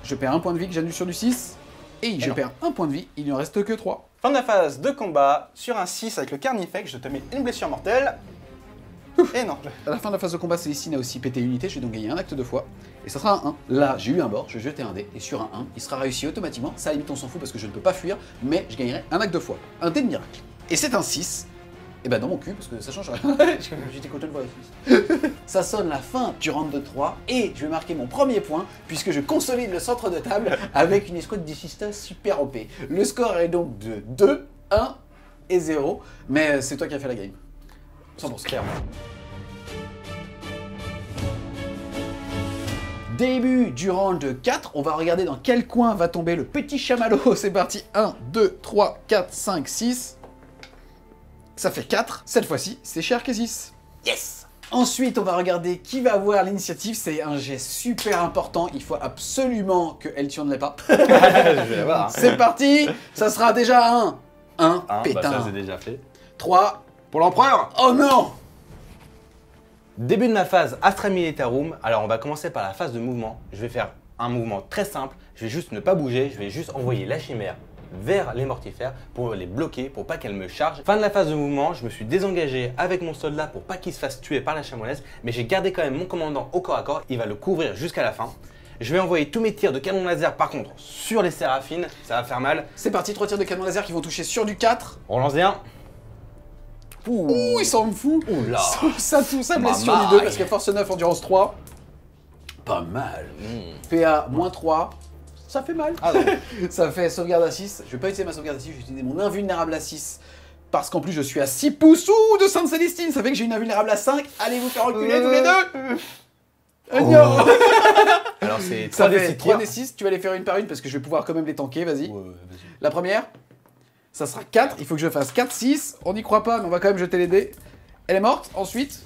[SPEAKER 1] Je perds 1 point de vie que j'annule sur du 6. Et je perds 1 point de vie, il ne reste que 3.
[SPEAKER 2] Fin de la phase de combat, sur un 6 avec le Carnifex, je te mets une blessure mortelle. Et non.
[SPEAKER 1] À la fin de la phase de combat, Célestine a aussi pété une unité, je vais donc gagner un acte 2 fois. Et ça sera un 1. Là, j'ai eu un mort, je vais jeter un dé, et sur un 1, il sera réussi automatiquement. Ça, à la limite, on s'en fout parce que je ne peux pas fuir, mais je gagnerai un acte 2 fois. Un dé de miracle. Et c'est un 6. Et bah dans mon cul, parce que ça change rien. J'étais content de voir le 6. Ça sonne la fin du round de 3, et je vais marquer mon premier point, puisque je consolide le centre de table avec une escouade d'Issista super OP. Le score est donc de 2, 1 et 0, mais c'est toi qui as fait la game. 100%.
[SPEAKER 3] Clairement.
[SPEAKER 1] Début du round 4, on va regarder dans quel coin va tomber le petit chamallow. C'est parti, 1, 2, 3, 4, 5, 6. Ça fait 4. Cette fois-ci, c'est chez Arkesis.
[SPEAKER 2] Yes.
[SPEAKER 1] Ensuite, on va regarder qui va avoir l'initiative. C'est un jet super important. Il faut absolument que Eltion ne l'ait pas.
[SPEAKER 3] Je vais l'avoir. Hein.
[SPEAKER 1] C'est parti. Ça sera déjà un. Un pétain.
[SPEAKER 3] Bah ça c'est déjà fait.
[SPEAKER 1] 3.
[SPEAKER 2] Pour l'empereur.
[SPEAKER 1] Oh non.
[SPEAKER 3] Début de ma phase Astra Militarum. Alors on va commencer par la phase de mouvement. Je vais faire un mouvement très simple. Je vais juste ne pas bouger. Je vais juste envoyer la chimère vers les mortifères pour les bloquer, pour pas qu'elles me chargent. Fin de la phase de mouvement, je me suis désengagé avec mon soldat pour pas qu'il se fasse tuer par la chamonesse, mais j'ai gardé quand même mon commandant au corps à corps, il va le couvrir jusqu'à la fin. Je vais envoyer tous mes tirs de canon laser par contre sur les séraphines, ça va faire mal.
[SPEAKER 1] C'est parti, 3 tirs de canon laser qui vont toucher sur du 4.
[SPEAKER 3] On lance des 1.
[SPEAKER 1] Ouh, il s'en fout.
[SPEAKER 3] Oula.
[SPEAKER 1] Ça blesse sur du 2 parce que force 9, endurance 3. Pas mal. PA, moins 3. Ça fait mal.
[SPEAKER 3] Ah non.
[SPEAKER 1] Ça fait sauvegarde à 6. Je vais pas utiliser ma sauvegarde à 6, je vais utiliser mon invulnérable à 6. Parce qu'en plus, je suis à 6 pouces de Sainte-Célestine. Ça fait que j'ai une invulnérable à 5. Allez vous faire reculer tous les deux. Non.
[SPEAKER 3] Alors c'est 3
[SPEAKER 1] Ça
[SPEAKER 3] des
[SPEAKER 1] fait
[SPEAKER 3] 6
[SPEAKER 1] 3
[SPEAKER 3] tirs.
[SPEAKER 1] des 6. Tu vas les faire une par une parce que je vais pouvoir quand même les tanker. Vas-y. La première, ça sera 4. Il faut que je fasse 4, 6. On n'y croit pas, mais on va quand même jeter les dés. Elle est morte. Ensuite,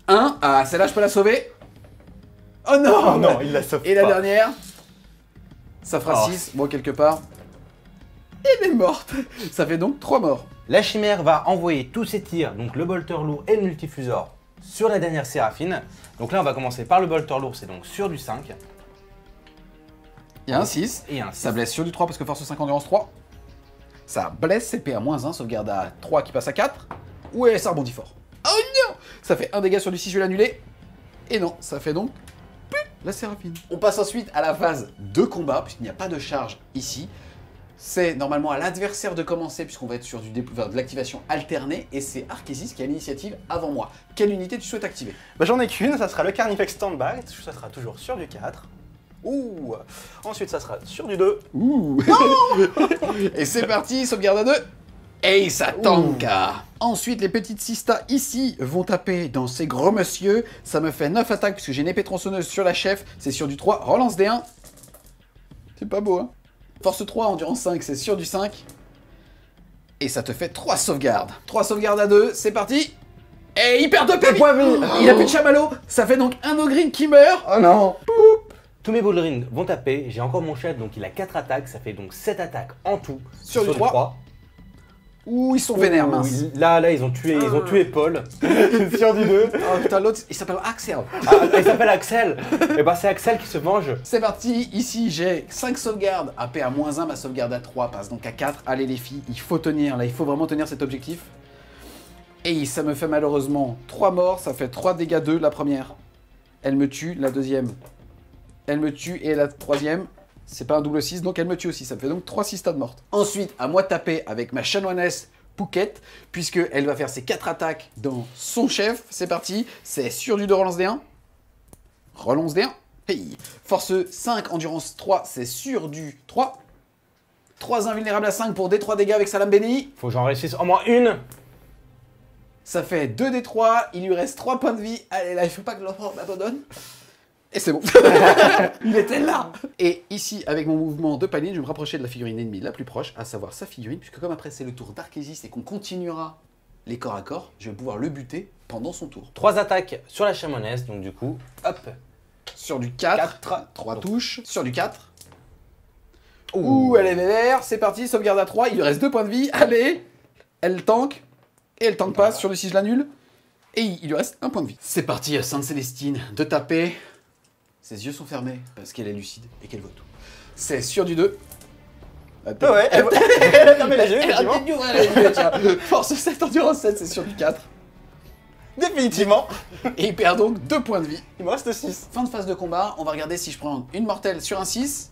[SPEAKER 1] 1. Ah, celle-là, je peux la sauver. Oh non.
[SPEAKER 3] Oh non, il la sauve
[SPEAKER 1] Et la
[SPEAKER 3] pas.
[SPEAKER 1] dernière, ça fera
[SPEAKER 3] Oh.
[SPEAKER 1] 6. Bon, quelque part. Elle est morte. Ça fait donc 3 morts.
[SPEAKER 3] La chimère va envoyer tous ses tirs, donc le bolter lourd et le multifusor, sur la dernière séraphine. Donc là, on va commencer par le bolter lourd, c'est donc sur du 5.
[SPEAKER 1] Il y a un 6.
[SPEAKER 3] Et un 6.
[SPEAKER 1] Ça blesse sur du 3 parce que force 5 endurance 3. Ça blesse, CP à -1, sauvegarde à 3 qui passe à 4. Ouais, ça rebondit fort. Oh non. Ça fait un dégât sur du 6, je vais l'annuler. Et non, ça fait donc la séraphine. On passe ensuite à la phase de combat, puisqu'il n'y a pas de charge ici. C'est normalement à l'adversaire de commencer, puisqu'on va être sur de l'activation alternée, et c'est Arkesis qui a l'initiative avant moi. Quelle unité tu souhaites activer?
[SPEAKER 2] Bah, j'en ai qu'une, ça sera le Carnifex Standby, ça sera toujours sur du 4. Ouh. Ensuite, ça sera sur du 2.
[SPEAKER 1] Ouh. Et c'est parti, sauvegarde à 2. Et ça tanka. Ensuite, les petites sistas ici vont taper dans ces gros monsieur. Ça me fait 9 attaques puisque j'ai une épée tronçonneuse sur la chef. C'est sur du 3. Relance des 1. C'est pas beau, hein. Force 3, endurance 5, c'est sur du 5. Et ça te fait 3 sauvegardes. 3 sauvegardes à 2, c'est parti. Et il perd 2 points de vie. Il a plus de chamallow. Ça fait donc un Ogryn qui meurt.
[SPEAKER 2] Oh non.
[SPEAKER 3] Tous mes Boulderines vont taper, j'ai encore mon chef, donc il a 4 attaques, ça fait donc 7 attaques en tout.
[SPEAKER 1] Sur du 3. Ouh, ils sont vénères, mince.
[SPEAKER 3] Là, ils ont tué Paul. Sur du 2.
[SPEAKER 1] Oh putain, l'autre, il s'appelle Axel.
[SPEAKER 3] Ah, il s'appelle Axel. Et bah c'est Axel qui se venge.
[SPEAKER 1] C'est parti, ici j'ai 5 sauvegardes, AP à -1, ma sauvegarde à 3 passe donc à 4. Allez les filles, il faut tenir là, il faut vraiment tenir cet objectif. Et ça me fait malheureusement 3 morts, ça fait 3 dégâts 2 la première. Elle me tue, la deuxième. Elle me tue et la troisième, c'est pas un double 6, donc elle me tue aussi, ça me fait donc 3 sistades mortes. Ensuite, à moi de taper avec ma chanoinesse Pouquette, puisqu'elle va faire ses 4 attaques dans son chef. C'est parti, c'est sur du 2, relance des 1. Relance des 1. Hey. Force 5, endurance 3, c'est sur du 3. 3 invulnérables à 5 pour D3 dégâts avec Salam Béni.
[SPEAKER 3] Faut que j'en réussisse au moins une.
[SPEAKER 1] Ça fait 2 des 3, il lui reste 3 points de vie. Allez, là, il faut pas que l'enfant m'abandonne. Et c'est bon. Il était là. Et ici, avec mon mouvement de palier, je vais me rapprocher de la figurine ennemie la plus proche, à savoir sa figurine, puisque comme après c'est le tour d'Arkésis et qu'on continuera les corps à corps, je vais pouvoir le buter pendant son tour.
[SPEAKER 3] 3 attaques sur la chamonesse, donc du coup, hop.
[SPEAKER 1] Sur du 4,
[SPEAKER 3] 4.
[SPEAKER 1] 3 touches. Sur du 4. Ouh, elle est vénère. C'est parti, sauvegarde à 3. Il lui reste 2 points de vie. Allez. Elle tank. Et elle tank pas sur le 6, je l'annule. Et il lui reste 1 point de vie. C'est parti, Sainte Célestine, de taper. Ses yeux sont fermés parce qu'elle est lucide et qu'elle voit tout. C'est sur du 2.
[SPEAKER 2] Ouais, elle a fermé les yeux, effectivement.
[SPEAKER 1] Force 7, endurance 7, c'est sur du 4.
[SPEAKER 2] Définitivement.
[SPEAKER 1] Et il perd donc 2 points de vie.
[SPEAKER 2] Il me reste 6.
[SPEAKER 1] Fin de phase de combat, on va regarder si je prends une mortelle sur un 6.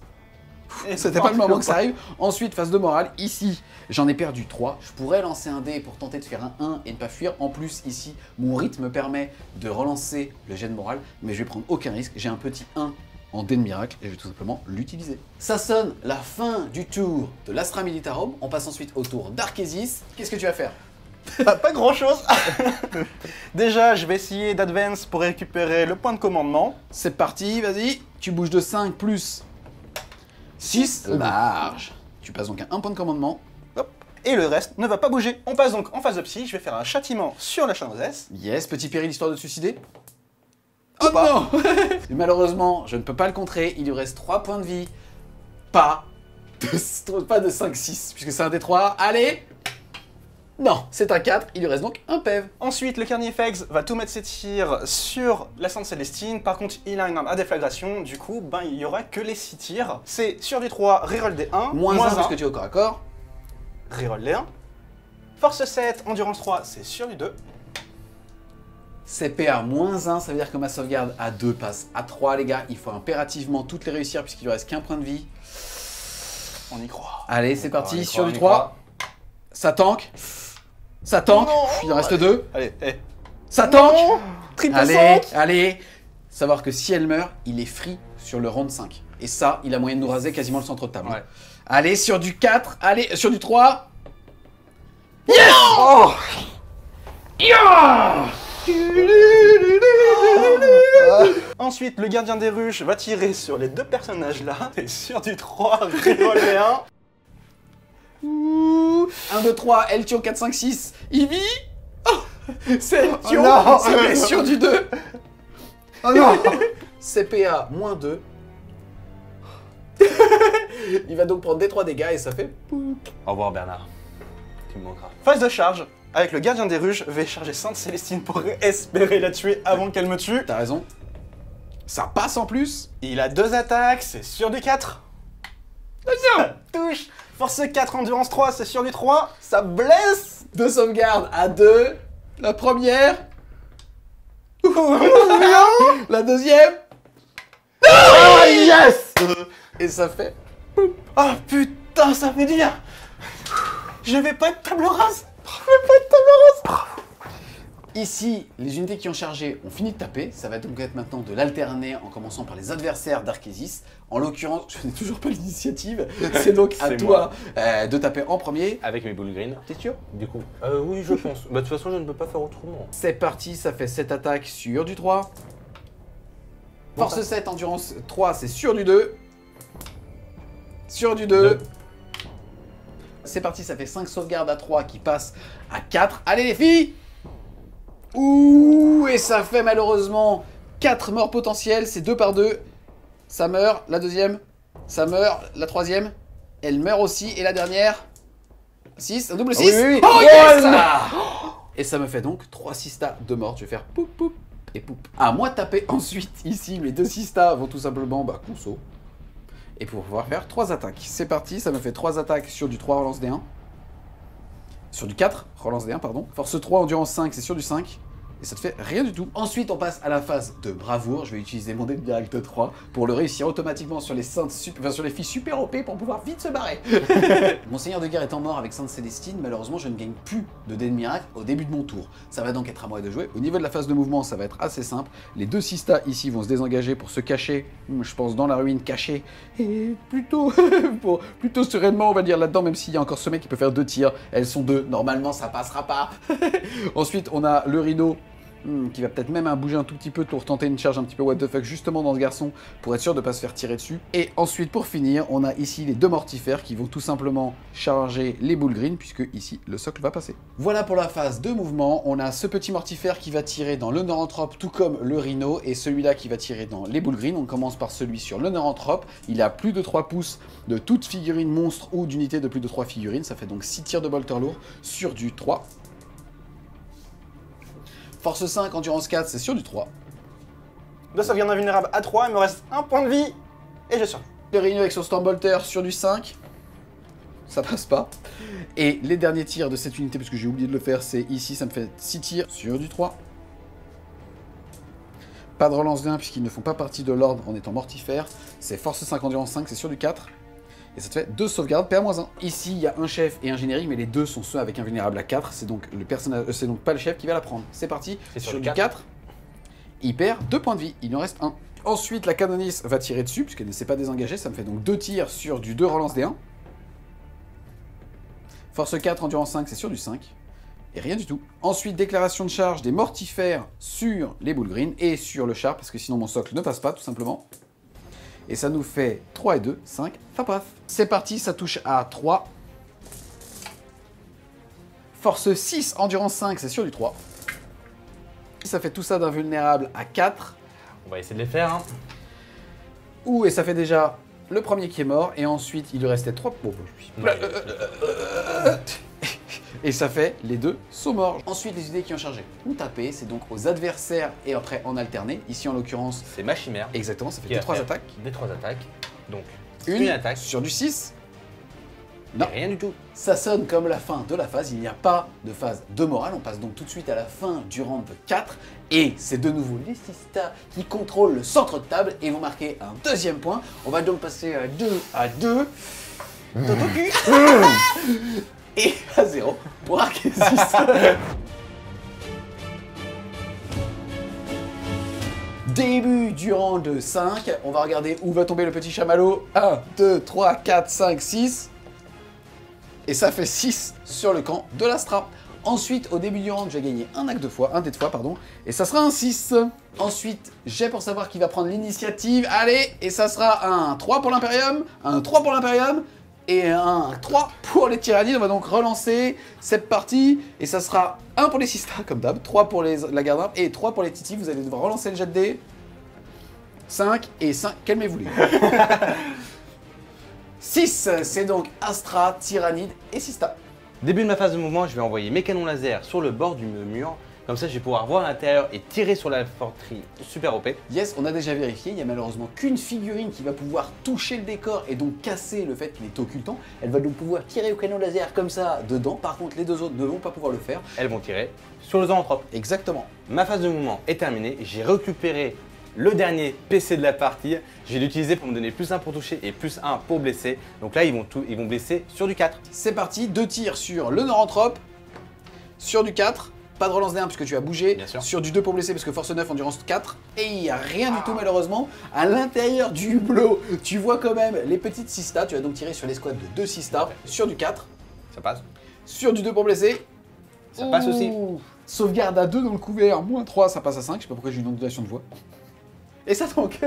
[SPEAKER 1] C'était pas le moment que ça arrive. Ensuite, phase de morale, ici, j'en ai perdu 3. Je pourrais lancer un dé pour tenter de faire un 1 et ne pas fuir. En plus, ici, mon rythme me permet de relancer le jet de morale, mais je vais prendre aucun risque. J'ai un petit 1 en dé de miracle et je vais tout simplement l'utiliser. Ça sonne la fin du tour de l'Astra Militarum. On passe ensuite au tour d'Arkésis. Qu'est-ce que tu vas faire?
[SPEAKER 2] Pas grand chose. Déjà, je vais essayer d'advance pour récupérer le point de commandement.
[SPEAKER 1] C'est parti, vas-y. Tu bouges de 5 plus 6, large. Tu passes donc à 1 point de commandement.
[SPEAKER 2] Hop. Et le reste ne va pas bouger. On passe donc en phase de psy. Je vais faire un châtiment sur la chamonesse.
[SPEAKER 1] Yes, petit péril histoire de te suicider. Oh non. Malheureusement, je ne peux pas le contrer. Il lui reste 3 points de vie. Pas de 5-6, puisque c'est un des 3. Allez. Non, c'est un 4, il lui reste donc un PEV.
[SPEAKER 2] Ensuite, le Carnifex va tout mettre ses tirs sur la Sainte Célestine. Par contre, il a une arme à déflagration. Du coup, ben, il y aura que les 6 tirs. C'est sur du 3, reroll des 1.
[SPEAKER 1] Moins 1 parce que tu es au corps à corps.
[SPEAKER 2] Reroll des 1. Force 7, endurance 3, c'est sur du 2.
[SPEAKER 1] CP à moins 1, ça veut dire que ma sauvegarde à 2 passe à 3, les gars. Il faut impérativement toutes les réussir puisqu'il lui reste qu'un point de vie.
[SPEAKER 2] On y croit.
[SPEAKER 1] Allez, c'est parti, sur du 3. Ça tank. Ça tank. Il en reste 2.
[SPEAKER 2] Allez,
[SPEAKER 1] Ça tank.
[SPEAKER 2] Triple
[SPEAKER 1] Allez,
[SPEAKER 2] 5.
[SPEAKER 1] allez. Savoir que si elle meurt, il est free sur le round 5. Et ça, il a moyen de nous raser quasiment le centre de table.
[SPEAKER 2] Ouais.
[SPEAKER 1] Allez, sur du 4. Allez, sur du 3.
[SPEAKER 2] Yes. Oh.
[SPEAKER 1] Yeah.
[SPEAKER 2] Ensuite, le gardien des ruches va tirer sur les 2 personnages là. Et sur du 3, reroll des 1.
[SPEAKER 1] 1, 2, 3, Eltio 4, 5, 6. Il vit. Oh, c'est Eltio.
[SPEAKER 2] non.
[SPEAKER 1] C'est sur du 2.
[SPEAKER 2] Oh non.
[SPEAKER 1] CPA moins 2. Il va donc prendre des 3 dégâts et ça fait...
[SPEAKER 3] Au revoir Bernard. Tu me manqueras.
[SPEAKER 2] Phase de charge. Avec le gardien des ruches, je vais charger Sainte Célestine pour espérer la tuer avant qu'elle me tue.
[SPEAKER 1] T'as raison. Ça passe en plus.
[SPEAKER 2] Il a 2 attaques, c'est sur du 4. Ça touche. Force 4, endurance 3, c'est sur du 3. Ça blesse.
[SPEAKER 1] 2 sauvegardes à 2. La première. La deuxième.
[SPEAKER 2] Oh yes.
[SPEAKER 1] Et ça fait...
[SPEAKER 2] Oh putain, ça fait du bien. Je vais pas être table rase.
[SPEAKER 1] Ici, les unités qui ont chargé ont fini de taper. Ça va donc être maintenant de l'alterner en commençant par les adversaires d'Arkésis. En l'occurrence, je n'ai toujours pas l'initiative. C'est donc à
[SPEAKER 3] C'est
[SPEAKER 1] toi de taper en premier.
[SPEAKER 3] Avec mes boules green.
[SPEAKER 1] T'es sûr?
[SPEAKER 3] Du coup. Oui, je pense. Bah, de toute façon, je ne peux pas faire autrement.
[SPEAKER 1] C'est parti, ça fait 7 attaques sur du 3. Force 7, endurance 3, c'est sur du 2. Sur du 2. C'est parti, ça fait 5 sauvegardes à 3 qui passent à 4. Allez les filles! Ouh, et ça fait malheureusement 4 morts potentielles, c'est 2 par 2. Ça meurt, la deuxième, ça meurt, la troisième, elle meurt aussi, et la dernière, 6, un double 6.
[SPEAKER 2] Oui.
[SPEAKER 1] Oh yes! Et ça me fait donc 3 sistas de mort, je vais faire poup poup et poup. À moi de taper ensuite, ici, mes 2 sistas vont tout simplement conso. Et pour pouvoir faire 3 attaques. C'est parti, ça me fait 3 attaques sur du 3, relance des 1. Sur du 4, relance des 1, pardon. Force 3, endurance 5, c'est sur du 5. Et ça te fait rien du tout. Ensuite, on passe à la phase de bravoure. Je vais utiliser mon dé de direct 3 pour le réussir automatiquement sur les saintes, sur les filles super OP pour pouvoir vite se barrer. Mon seigneur de guerre étant mort avec Sainte Célestine, malheureusement, je ne gagne plus de dé de miracle au début de mon tour. Ça va donc être à moi de jouer. Au niveau de la phase de mouvement, ça va être assez simple. Les deux sistas ici vont se désengager pour se cacher, je pense, dans la ruine cachée. Et plutôt, plutôt sereinement, on va dire là-dedans, même s'il y a encore ce mec qui peut faire 2 tirs. Elles sont 2. Normalement, ça passera pas. Ensuite, on a le Rhino. Qui va peut-être même bouger un tout petit peu pour tenter une charge un petit peu what the fuck justement dans ce garçon pour être sûr de ne pas se faire tirer dessus. Et ensuite pour finir, on a ici les 2 mortifères qui vont tout simplement charger les boules green puisque ici le socle va passer. Voilà pour la phase de mouvement. On a ce petit mortifère qui va tirer dans le Neuranthrope tout comme le Rhino et celui-là qui va tirer dans les boules green. On commence par celui sur le Neuranthrope. Il a plus de 3 pouces de toute figurine monstre ou d'unité de plus de 3 figurines. Ça fait donc 6 tirs de bolter lourd sur du 3. Force 5, endurance 4, c'est sur du 3.
[SPEAKER 2] De sauvegarde invulnérable à 3, il me reste 1 point de vie et je survis.
[SPEAKER 1] Le Rhino avec son Stormbolter sur du 5. Ça passe pas. Et les derniers tirs de cette unité, parce que j'ai oublié de le faire, c'est ici, ça me fait 6 tirs sur du 3. Pas de relance d'1 puisqu'ils ne font pas partie de l'ordre en étant mortifères. C'est force 5, endurance 5, c'est sur du 4. Et ça te fait 2 sauvegardes PA-1. Ici, il y a un chef et un générique, mais les deux sont ceux avec un vulnérable à 4. C'est donc le personnage, c'est donc pas le chef qui va la prendre. C'est parti. Sur du 4. Il perd 2 points de vie. Il en reste 1. Ensuite, la canonisse va tirer dessus, puisqu'elle ne s'est pas désengagée. Ça me fait donc 2 tirs sur du 2 relance D1. Force 4, endurance 5, c'est sur du 5. Et rien du tout. Ensuite, déclaration de charge des mortifères sur les boules green et sur le char, parce que sinon mon socle ne passe pas, tout simplement. Et ça nous fait 3 et 2, 5, ça passe. C'est parti, ça touche à 3. Force 6, endurance 5, c'est sur du 3. Ça fait tout ça d'invulnérable à 4.
[SPEAKER 3] On va essayer de les faire. Hein.
[SPEAKER 1] Ouh, et ça fait déjà le premier qui est mort. Et ensuite, il lui restait 3. Bon, et ça fait les 2 sont morts. Ensuite, les idées qui ont chargé ou tapé, c'est donc aux adversaires et après en alterné. Ici, en l'occurrence,
[SPEAKER 3] c'est ma chimère.
[SPEAKER 1] Exactement, ça fait des 3 attaques.
[SPEAKER 3] Des 3 attaques. Donc,
[SPEAKER 1] une
[SPEAKER 3] attaque.
[SPEAKER 1] Sur du 6.
[SPEAKER 3] Non. Rien du tout.
[SPEAKER 1] Ça sonne comme la fin de la phase. Il n'y a pas de phase de morale. On passe donc tout de suite à la fin du round 4. Et c'est de nouveau les sistas qui contrôlent le centre de table et vont marquer un deuxième point. On va donc passer à 2 à 2. Totoku. Et à 0 pour Arkesis. Début du round 5. On va regarder où va tomber le petit chamallow. 1, 2, 3, 4, 5, 6. Et ça fait 6 sur le camp de l'Astra. Ensuite, au début du round, j'ai gagné un dé de fois, et ça sera un 6. Ensuite, j'ai pour savoir qui va prendre l'initiative. Allez, et ça sera un 3 pour l'Imperium, un 3 pour l'Imperium, et un 3 pour les tyrannides. On va donc relancer cette partie, et ça sera 1 pour les sistas, comme d'hab, 3 pour la garde d'armes, et 3 pour les titis. Vous allez devoir relancer le jet de dés. 5 et 5, calmez-vous les gars. 6, c'est donc Astra, Tyrannide et Sista.
[SPEAKER 3] Début de ma phase de mouvement, je vais envoyer mes canons laser sur le bord du mur. Comme ça, je vais pouvoir voir à l'intérieur et tirer sur la forterie super OP.
[SPEAKER 1] Yes, on a déjà vérifié, il n'y a malheureusement qu'une figurine qui va pouvoir toucher le décor et donc casser le fait qu'il est occultant. Elle va donc pouvoir tirer au canon laser comme ça dedans. Par contre, les 2 autres ne vont pas pouvoir le faire.
[SPEAKER 3] Elles vont tirer sur le zoanthrope.
[SPEAKER 1] Exactement.
[SPEAKER 3] Ma phase de mouvement est terminée. J'ai récupéré le dernier PC de la partie. Je vais l'utiliser pour me donner plus 1 pour toucher et plus 1 pour blesser. Donc là, ils vont blesser sur du 4.
[SPEAKER 1] C'est parti, 2 tirs sur le Neuranthrope, sur du 4. Pas de relance d'1 puisque tu as bougé.
[SPEAKER 3] Bien sûr.
[SPEAKER 1] Sur du 2 pour blesser parce que force 9, endurance 4. Et il n'y a rien du tout malheureusement. À l'intérieur du hublot, tu vois quand même les petites sistas. Tu vas donc tirer sur l'escouade de 2 sistas. Sur du 4.
[SPEAKER 3] Ça passe.
[SPEAKER 1] Sur du 2 pour blesser.
[SPEAKER 3] Ça passe aussi.
[SPEAKER 1] Sauvegarde à 2 dans le couvert. Moins 3, ça passe à 5. Je sais pas pourquoi j'ai une ondulation de voix. Et ça donc.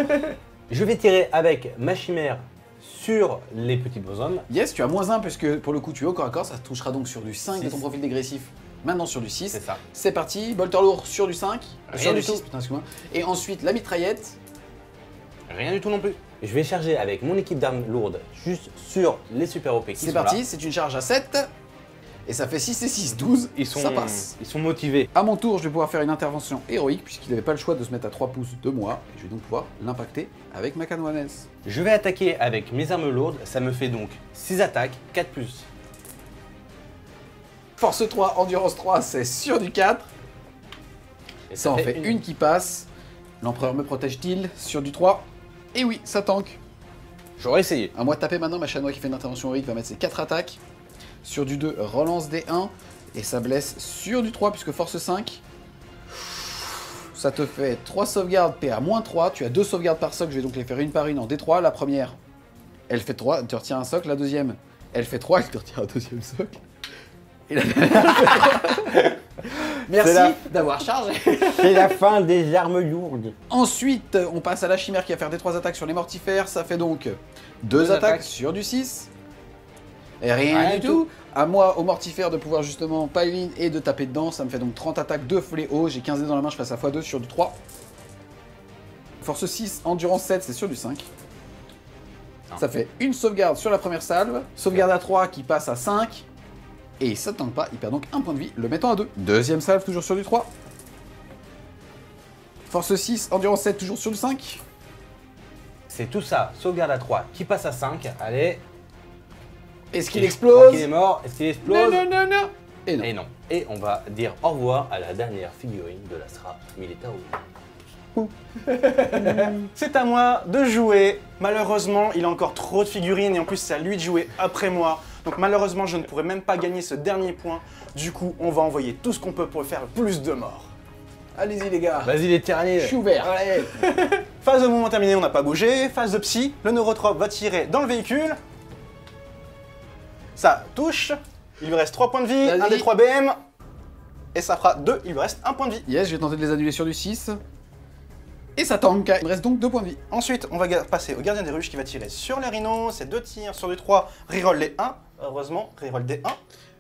[SPEAKER 3] Je vais tirer avec ma chimère sur les petits bonshommes.
[SPEAKER 1] Yes, tu as moins 1 puisque pour le coup tu es au corps à corps. Ça touchera donc sur du 5 de ton profil dégressif. Maintenant sur du 6.
[SPEAKER 3] C'est ça.
[SPEAKER 1] C'est parti. Bolter lourd sur du 5.
[SPEAKER 3] Rien
[SPEAKER 1] sur
[SPEAKER 3] du
[SPEAKER 1] du
[SPEAKER 3] tout.
[SPEAKER 1] 6, putain, excuse-moi. Et ensuite la mitraillette.
[SPEAKER 3] Rien du tout non plus. Je vais charger avec mon équipe d'armes lourdes juste sur les super OP qui sont
[SPEAKER 1] C'est
[SPEAKER 3] là.
[SPEAKER 1] parti, c'est une charge à 7. Et ça fait 6 et 6, 12. Ça passe.
[SPEAKER 3] Ils sont motivés.
[SPEAKER 1] À mon tour, je vais pouvoir faire une intervention héroïque puisqu'il n'avait pas le choix de se mettre à 3 pouces de moi. Et je vais donc pouvoir l'impacter avec ma canonaise.
[SPEAKER 3] Je vais attaquer avec mes armes lourdes. Ça me fait donc 6 attaques, 4+.
[SPEAKER 1] Force 3, endurance 3, c'est sur du 4.
[SPEAKER 3] Et
[SPEAKER 1] Ça en fait une qui passe. L'empereur me protège-t-il sur du 3? Et oui, ça tank.
[SPEAKER 3] J'aurais essayé.
[SPEAKER 1] À moi de taper maintenant, ma chanois qui fait une intervention héroïque va mettre ses 4 attaques. Sur du 2, relance des 1. Et ça blesse sur du 3 puisque force 5. Ça te fait 3 sauvegardes PA-3. Tu as 2 sauvegardes par socle, je vais donc les faire une par une en D3. La première, elle fait 3, elle te retire un socle. La deuxième, elle fait 3, elle te retire un deuxième socle. Et la dernière, merci d'avoir chargé.
[SPEAKER 5] C'est la fin des armes lourdes.
[SPEAKER 1] Ensuite, on passe à la chimère qui va faire des 3 attaques sur les mortifères. Ça fait donc 2 attaques sur du 6. Et rien du tout. À moi, au mortifère, de pouvoir justement pile in et de taper dedans. Ça me fait donc 30 attaques de fléau. J'ai 15 dés dans la main, je passe à x2 sur du 3. Force 6, endurance 7, c'est sur du 5.
[SPEAKER 3] Non.
[SPEAKER 1] Ça fait une sauvegarde sur la première salve. Sauvegarde à 3 qui passe à 5. Et ça ne tank pas, il perd donc un point de vie, le mettant à 2. Deuxième salve, toujours sur du 3. Force 6, endurance 7, toujours sur du 5.
[SPEAKER 3] C'est tout ça, sauvegarde à 3, qui passe à 5. Allez.
[SPEAKER 1] Est-ce qu'il explose?
[SPEAKER 3] Il est mort, est-ce qu'il explose?
[SPEAKER 1] Non, non, non, non. Et non.
[SPEAKER 3] Et non. Et on va dire au revoir à la dernière figurine de l'Astra Militarum.
[SPEAKER 2] C'est à moi de jouer. Malheureusement, il a encore trop de figurines et en plus c'est à lui de jouer après moi. Donc malheureusement, je ne pourrai même pas gagner ce dernier point. Du coup, on va envoyer tout ce qu'on peut pour faire plus de morts.
[SPEAKER 1] Allez-y les gars.
[SPEAKER 3] Vas-y les tyrannides.
[SPEAKER 1] Je suis ouvert.
[SPEAKER 3] Allez.
[SPEAKER 2] Phase de mouvement terminée, on n'a pas bougé. Phase de psy, le neurotrope va tirer dans le véhicule. Ça touche. Il lui reste 3 points de vie,
[SPEAKER 1] Vas-y.
[SPEAKER 2] un des 3 BM. Et ça fera 2, il lui reste 1 point de vie.
[SPEAKER 1] Yes, je vais tenter de les annuler sur du 6. Et ça tank. Il me reste donc 2 points de vie.
[SPEAKER 2] Ensuite, on va passer au gardien des ruches qui va tirer sur les rhinos. C'est 2 tirs sur du 3, reroll les 1. Heureusement, reroll des 1.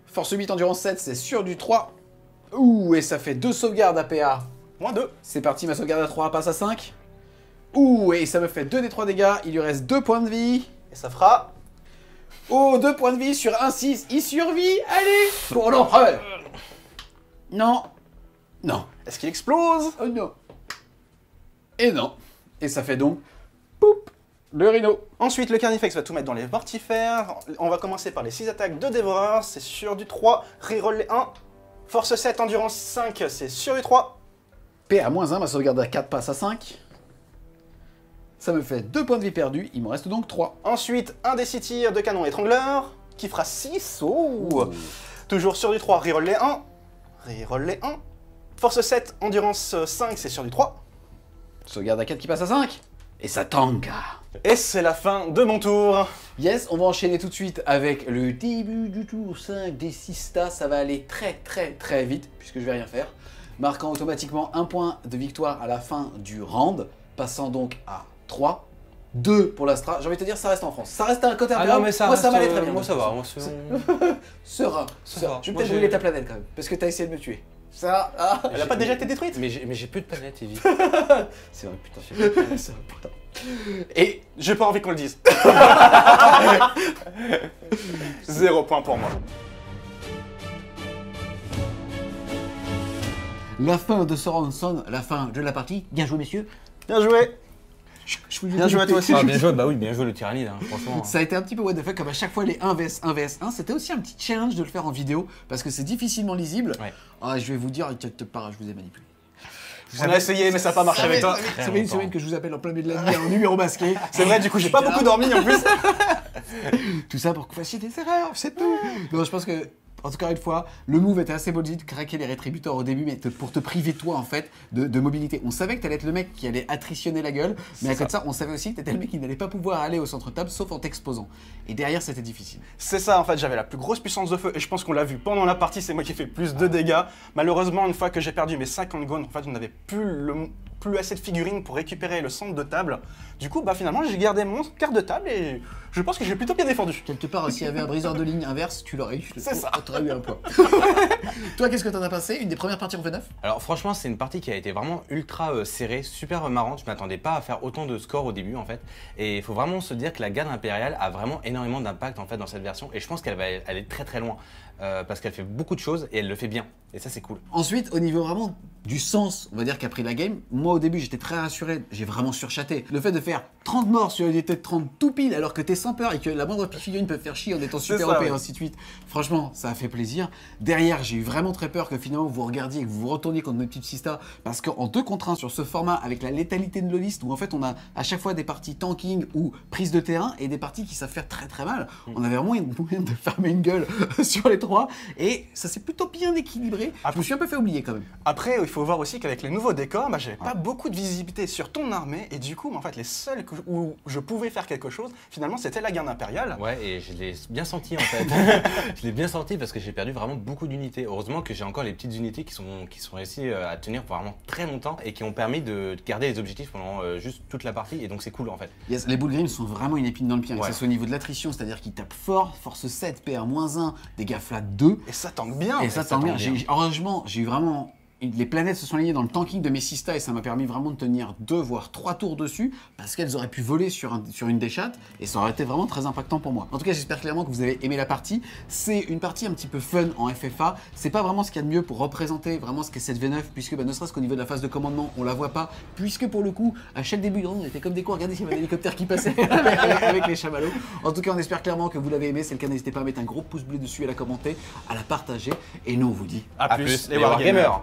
[SPEAKER 1] Force 8, endurance 7, c'est sur du 3. Ouh, et ça fait 2 sauvegardes à PA.
[SPEAKER 2] Moins 2.
[SPEAKER 1] C'est parti, ma sauvegarde à 3 passe à 5. Ouh, et ça me fait 2 des 3 dégâts. Il lui reste 2 points de vie.
[SPEAKER 2] Et ça fera...
[SPEAKER 1] Oh, 2 points de vie sur un 6. Il survit. Allez, pour l'empereur. Non. Non.
[SPEAKER 2] Est-ce qu'il explose?
[SPEAKER 1] Oh non. Et non. Et ça fait donc... Poup, le rhino.
[SPEAKER 2] Ensuite, le Carnifex va tout mettre dans les mortifères. On va commencer par les 6 attaques de dévoreur. C'est sur du 3. Reroll les 1. Force 7, endurance 5, c'est sur du 3.
[SPEAKER 1] PA-1, ma sauvegarde à 4 passe à 5. Ça me fait 2 points de vie perdus. Il me reste donc 3.
[SPEAKER 2] Ensuite, un des 6 tirs de canon étrangleur, qui fera 6. Oh. Toujours sur du 3, reroll les 1. Reroll les 1. Force 7, endurance 5, c'est sur du 3.
[SPEAKER 1] Sauvegarde à 4 qui passe à 5. Et ça tank.
[SPEAKER 2] Et c'est la fin de mon tour.
[SPEAKER 1] Yes, on va enchaîner tout de suite avec le début du tour 5 des 6 stats. Ça va aller très vite, puisque je vais rien faire. Marquant automatiquement un point de victoire à la fin du round, passant donc à 3. 2 pour l'Astra. J'ai envie de te dire, ça reste en France. Ça reste à un côté
[SPEAKER 3] Ah non, mais ça
[SPEAKER 1] moi,
[SPEAKER 3] reste,
[SPEAKER 1] ça m'allait très bien.
[SPEAKER 3] Moi, ça va. Moi,
[SPEAKER 1] Serein.
[SPEAKER 3] Ça va.
[SPEAKER 1] Je vais
[SPEAKER 3] Moi,
[SPEAKER 1] peut-être brûler ta planète quand même, parce que t'as essayé de me tuer. Ça, ah.
[SPEAKER 2] Elle a pas déjà été détruite?
[SPEAKER 3] Mais j'ai plus de planète, Evie.
[SPEAKER 1] C'est vrai, putain. C'est vrai, putain.
[SPEAKER 2] Et j'ai pas envie qu'on le dise. 0 point pour moi.
[SPEAKER 1] La fin de ce round sonne la fin de la partie. Bien joué, messieurs.
[SPEAKER 2] Bien joué.
[SPEAKER 1] Bien
[SPEAKER 2] joué à toi aussi.
[SPEAKER 3] Ah, bien joué, bah oui, bien joué le tyrannide, hein, franchement.
[SPEAKER 1] Ça a été un petit peu what the fuck, comme à chaque fois les 1 vs 1 vs 1, c'était aussi un petit challenge de le faire en vidéo, parce que c'est difficilement lisible.
[SPEAKER 3] Ouais.
[SPEAKER 1] Ah, je vais vous dire, je vous ai manipulé.
[SPEAKER 2] On a essayé, mais ça n'a pas marché avec toi.
[SPEAKER 1] Ça fait une semaine que je vous appelle en plein milieu de la nuit en numéro masqué.
[SPEAKER 2] C'est vrai, du coup, j'ai pas beaucoup dormi en plus.
[SPEAKER 1] Tout ça pour que vous fassiez des erreurs, c'est tout. Non, je pense que, en tout cas, une fois, le move était assez bullshit, craquer les rétributeurs au début, mais pour te priver, toi, en fait, de mobilité. On savait que t'allais être le mec qui allait attritionner la gueule, mais à côté de ça, on savait aussi que t'étais le mec qui n'allait pas pouvoir aller au centre table, sauf en t'exposant. Et derrière, c'était difficile.
[SPEAKER 2] C'est ça, en fait, j'avais la plus grosse puissance de feu et je pense qu'on l'a vu pendant la partie, c'est moi qui ai fait plus de dégâts. Malheureusement, une fois que j'ai perdu mes 50 gones, en fait, je n'avais plus assez de figurines pour récupérer le centre de table. Du coup, bah finalement, j'ai gardé mon quart de table et je pense que j'ai plutôt bien défendu.
[SPEAKER 1] Quelque part, s'il y avait un briseur de ligne inverse, tu l'aurais eu.
[SPEAKER 2] C'est ça.
[SPEAKER 1] T'aurais eu un point. Toi, qu'est-ce que t'en as passé? Une des premières parties en V9?
[SPEAKER 3] Alors franchement, c'est une partie qui a été vraiment ultra serrée, super marrante. Je m'attendais pas à faire autant de scores au début en fait. Et il faut vraiment se dire que la garde impériale a vraiment énormément d'impact en fait dans cette version. Et je pense qu'elle va aller très loin. Parce qu'elle fait beaucoup de choses et elle le fait bien. Et ça, c'est cool.
[SPEAKER 1] Ensuite, au niveau vraiment du sens, on va dire qu'a pris la game, moi au début j'étais très rassuré, j'ai vraiment surchaté. Le fait de faire 30 morts sur une unité de 30 tout pile alors que t'es sans peur et que la moindre figurine peut faire chier en étant super
[SPEAKER 2] ça,
[SPEAKER 1] OP et
[SPEAKER 2] ouais.
[SPEAKER 1] ainsi de suite. Franchement, ça a fait plaisir. Derrière, j'ai eu vraiment très peur que finalement vous regardiez et que vous vous retourniez contre notre petite Sista parce qu'en 2 contre 1 sur ce format avec la létalité de l'holiste où en fait on a à chaque fois des parties tanking ou prise de terrain et des parties qui savent faire très très mal. On avait vraiment une moyen de fermer une gueule sur les 3 et ça s'est plutôt bien équilibré. Je me suis un peu fait oublier quand même.
[SPEAKER 2] Après, il faut voir aussi qu'avec les nouveaux décors, j'avais pas beaucoup de visibilité sur ton armée et du coup, en fait, les seuls où je pouvais faire quelque chose, finalement, c'était la garde impériale.
[SPEAKER 3] Ouais, et je l'ai bien senti en fait. Je l'ai bien senti parce que j'ai perdu vraiment beaucoup d'unités. Heureusement que j'ai encore les petites unités qui sont réussi à tenir vraiment très longtemps et qui ont permis de garder les objectifs pendant juste toute la partie. Et donc c'est cool en fait.
[SPEAKER 1] Yes, les Bullgrim sont vraiment une épine dans le pied, que
[SPEAKER 3] Ouais.
[SPEAKER 1] ce soit au niveau de l'attrition, c'est-à-dire qu'ils tapent fort, force 7, PR-1, dégâts flat 2.
[SPEAKER 2] Et ça tank bien.
[SPEAKER 1] Et ça
[SPEAKER 3] ça
[SPEAKER 1] tombe bien.
[SPEAKER 3] tombe bien.
[SPEAKER 1] Heureusement, j'ai eu vraiment. Les planètes se sont alignées dans le tanking de mes Sista et ça m'a permis vraiment de tenir 2 voire 3 tours dessus parce qu'elles auraient pu voler sur une des chattes et ça aurait été vraiment très impactant pour moi. En tout cas, j'espère clairement que vous avez aimé la partie. C'est une partie un petit peu fun en FFA. C'est pas vraiment ce qu'il y a de mieux pour représenter vraiment ce qu'est cette V9 puisque ne serait-ce qu'au niveau de la phase de commandement, on la voit pas puisque pour le coup, à chaque début, on était comme des cons. Regardez, il y avait un hélicoptère qui passait avec les chamallows. En tout cas, on espère clairement que vous l'avez aimé. C'est le cas, n'hésitez pas à mettre un gros pouce bleu dessus, à la commenter, à la partager et nous on vous dit
[SPEAKER 2] À plus,
[SPEAKER 3] les Wargamers.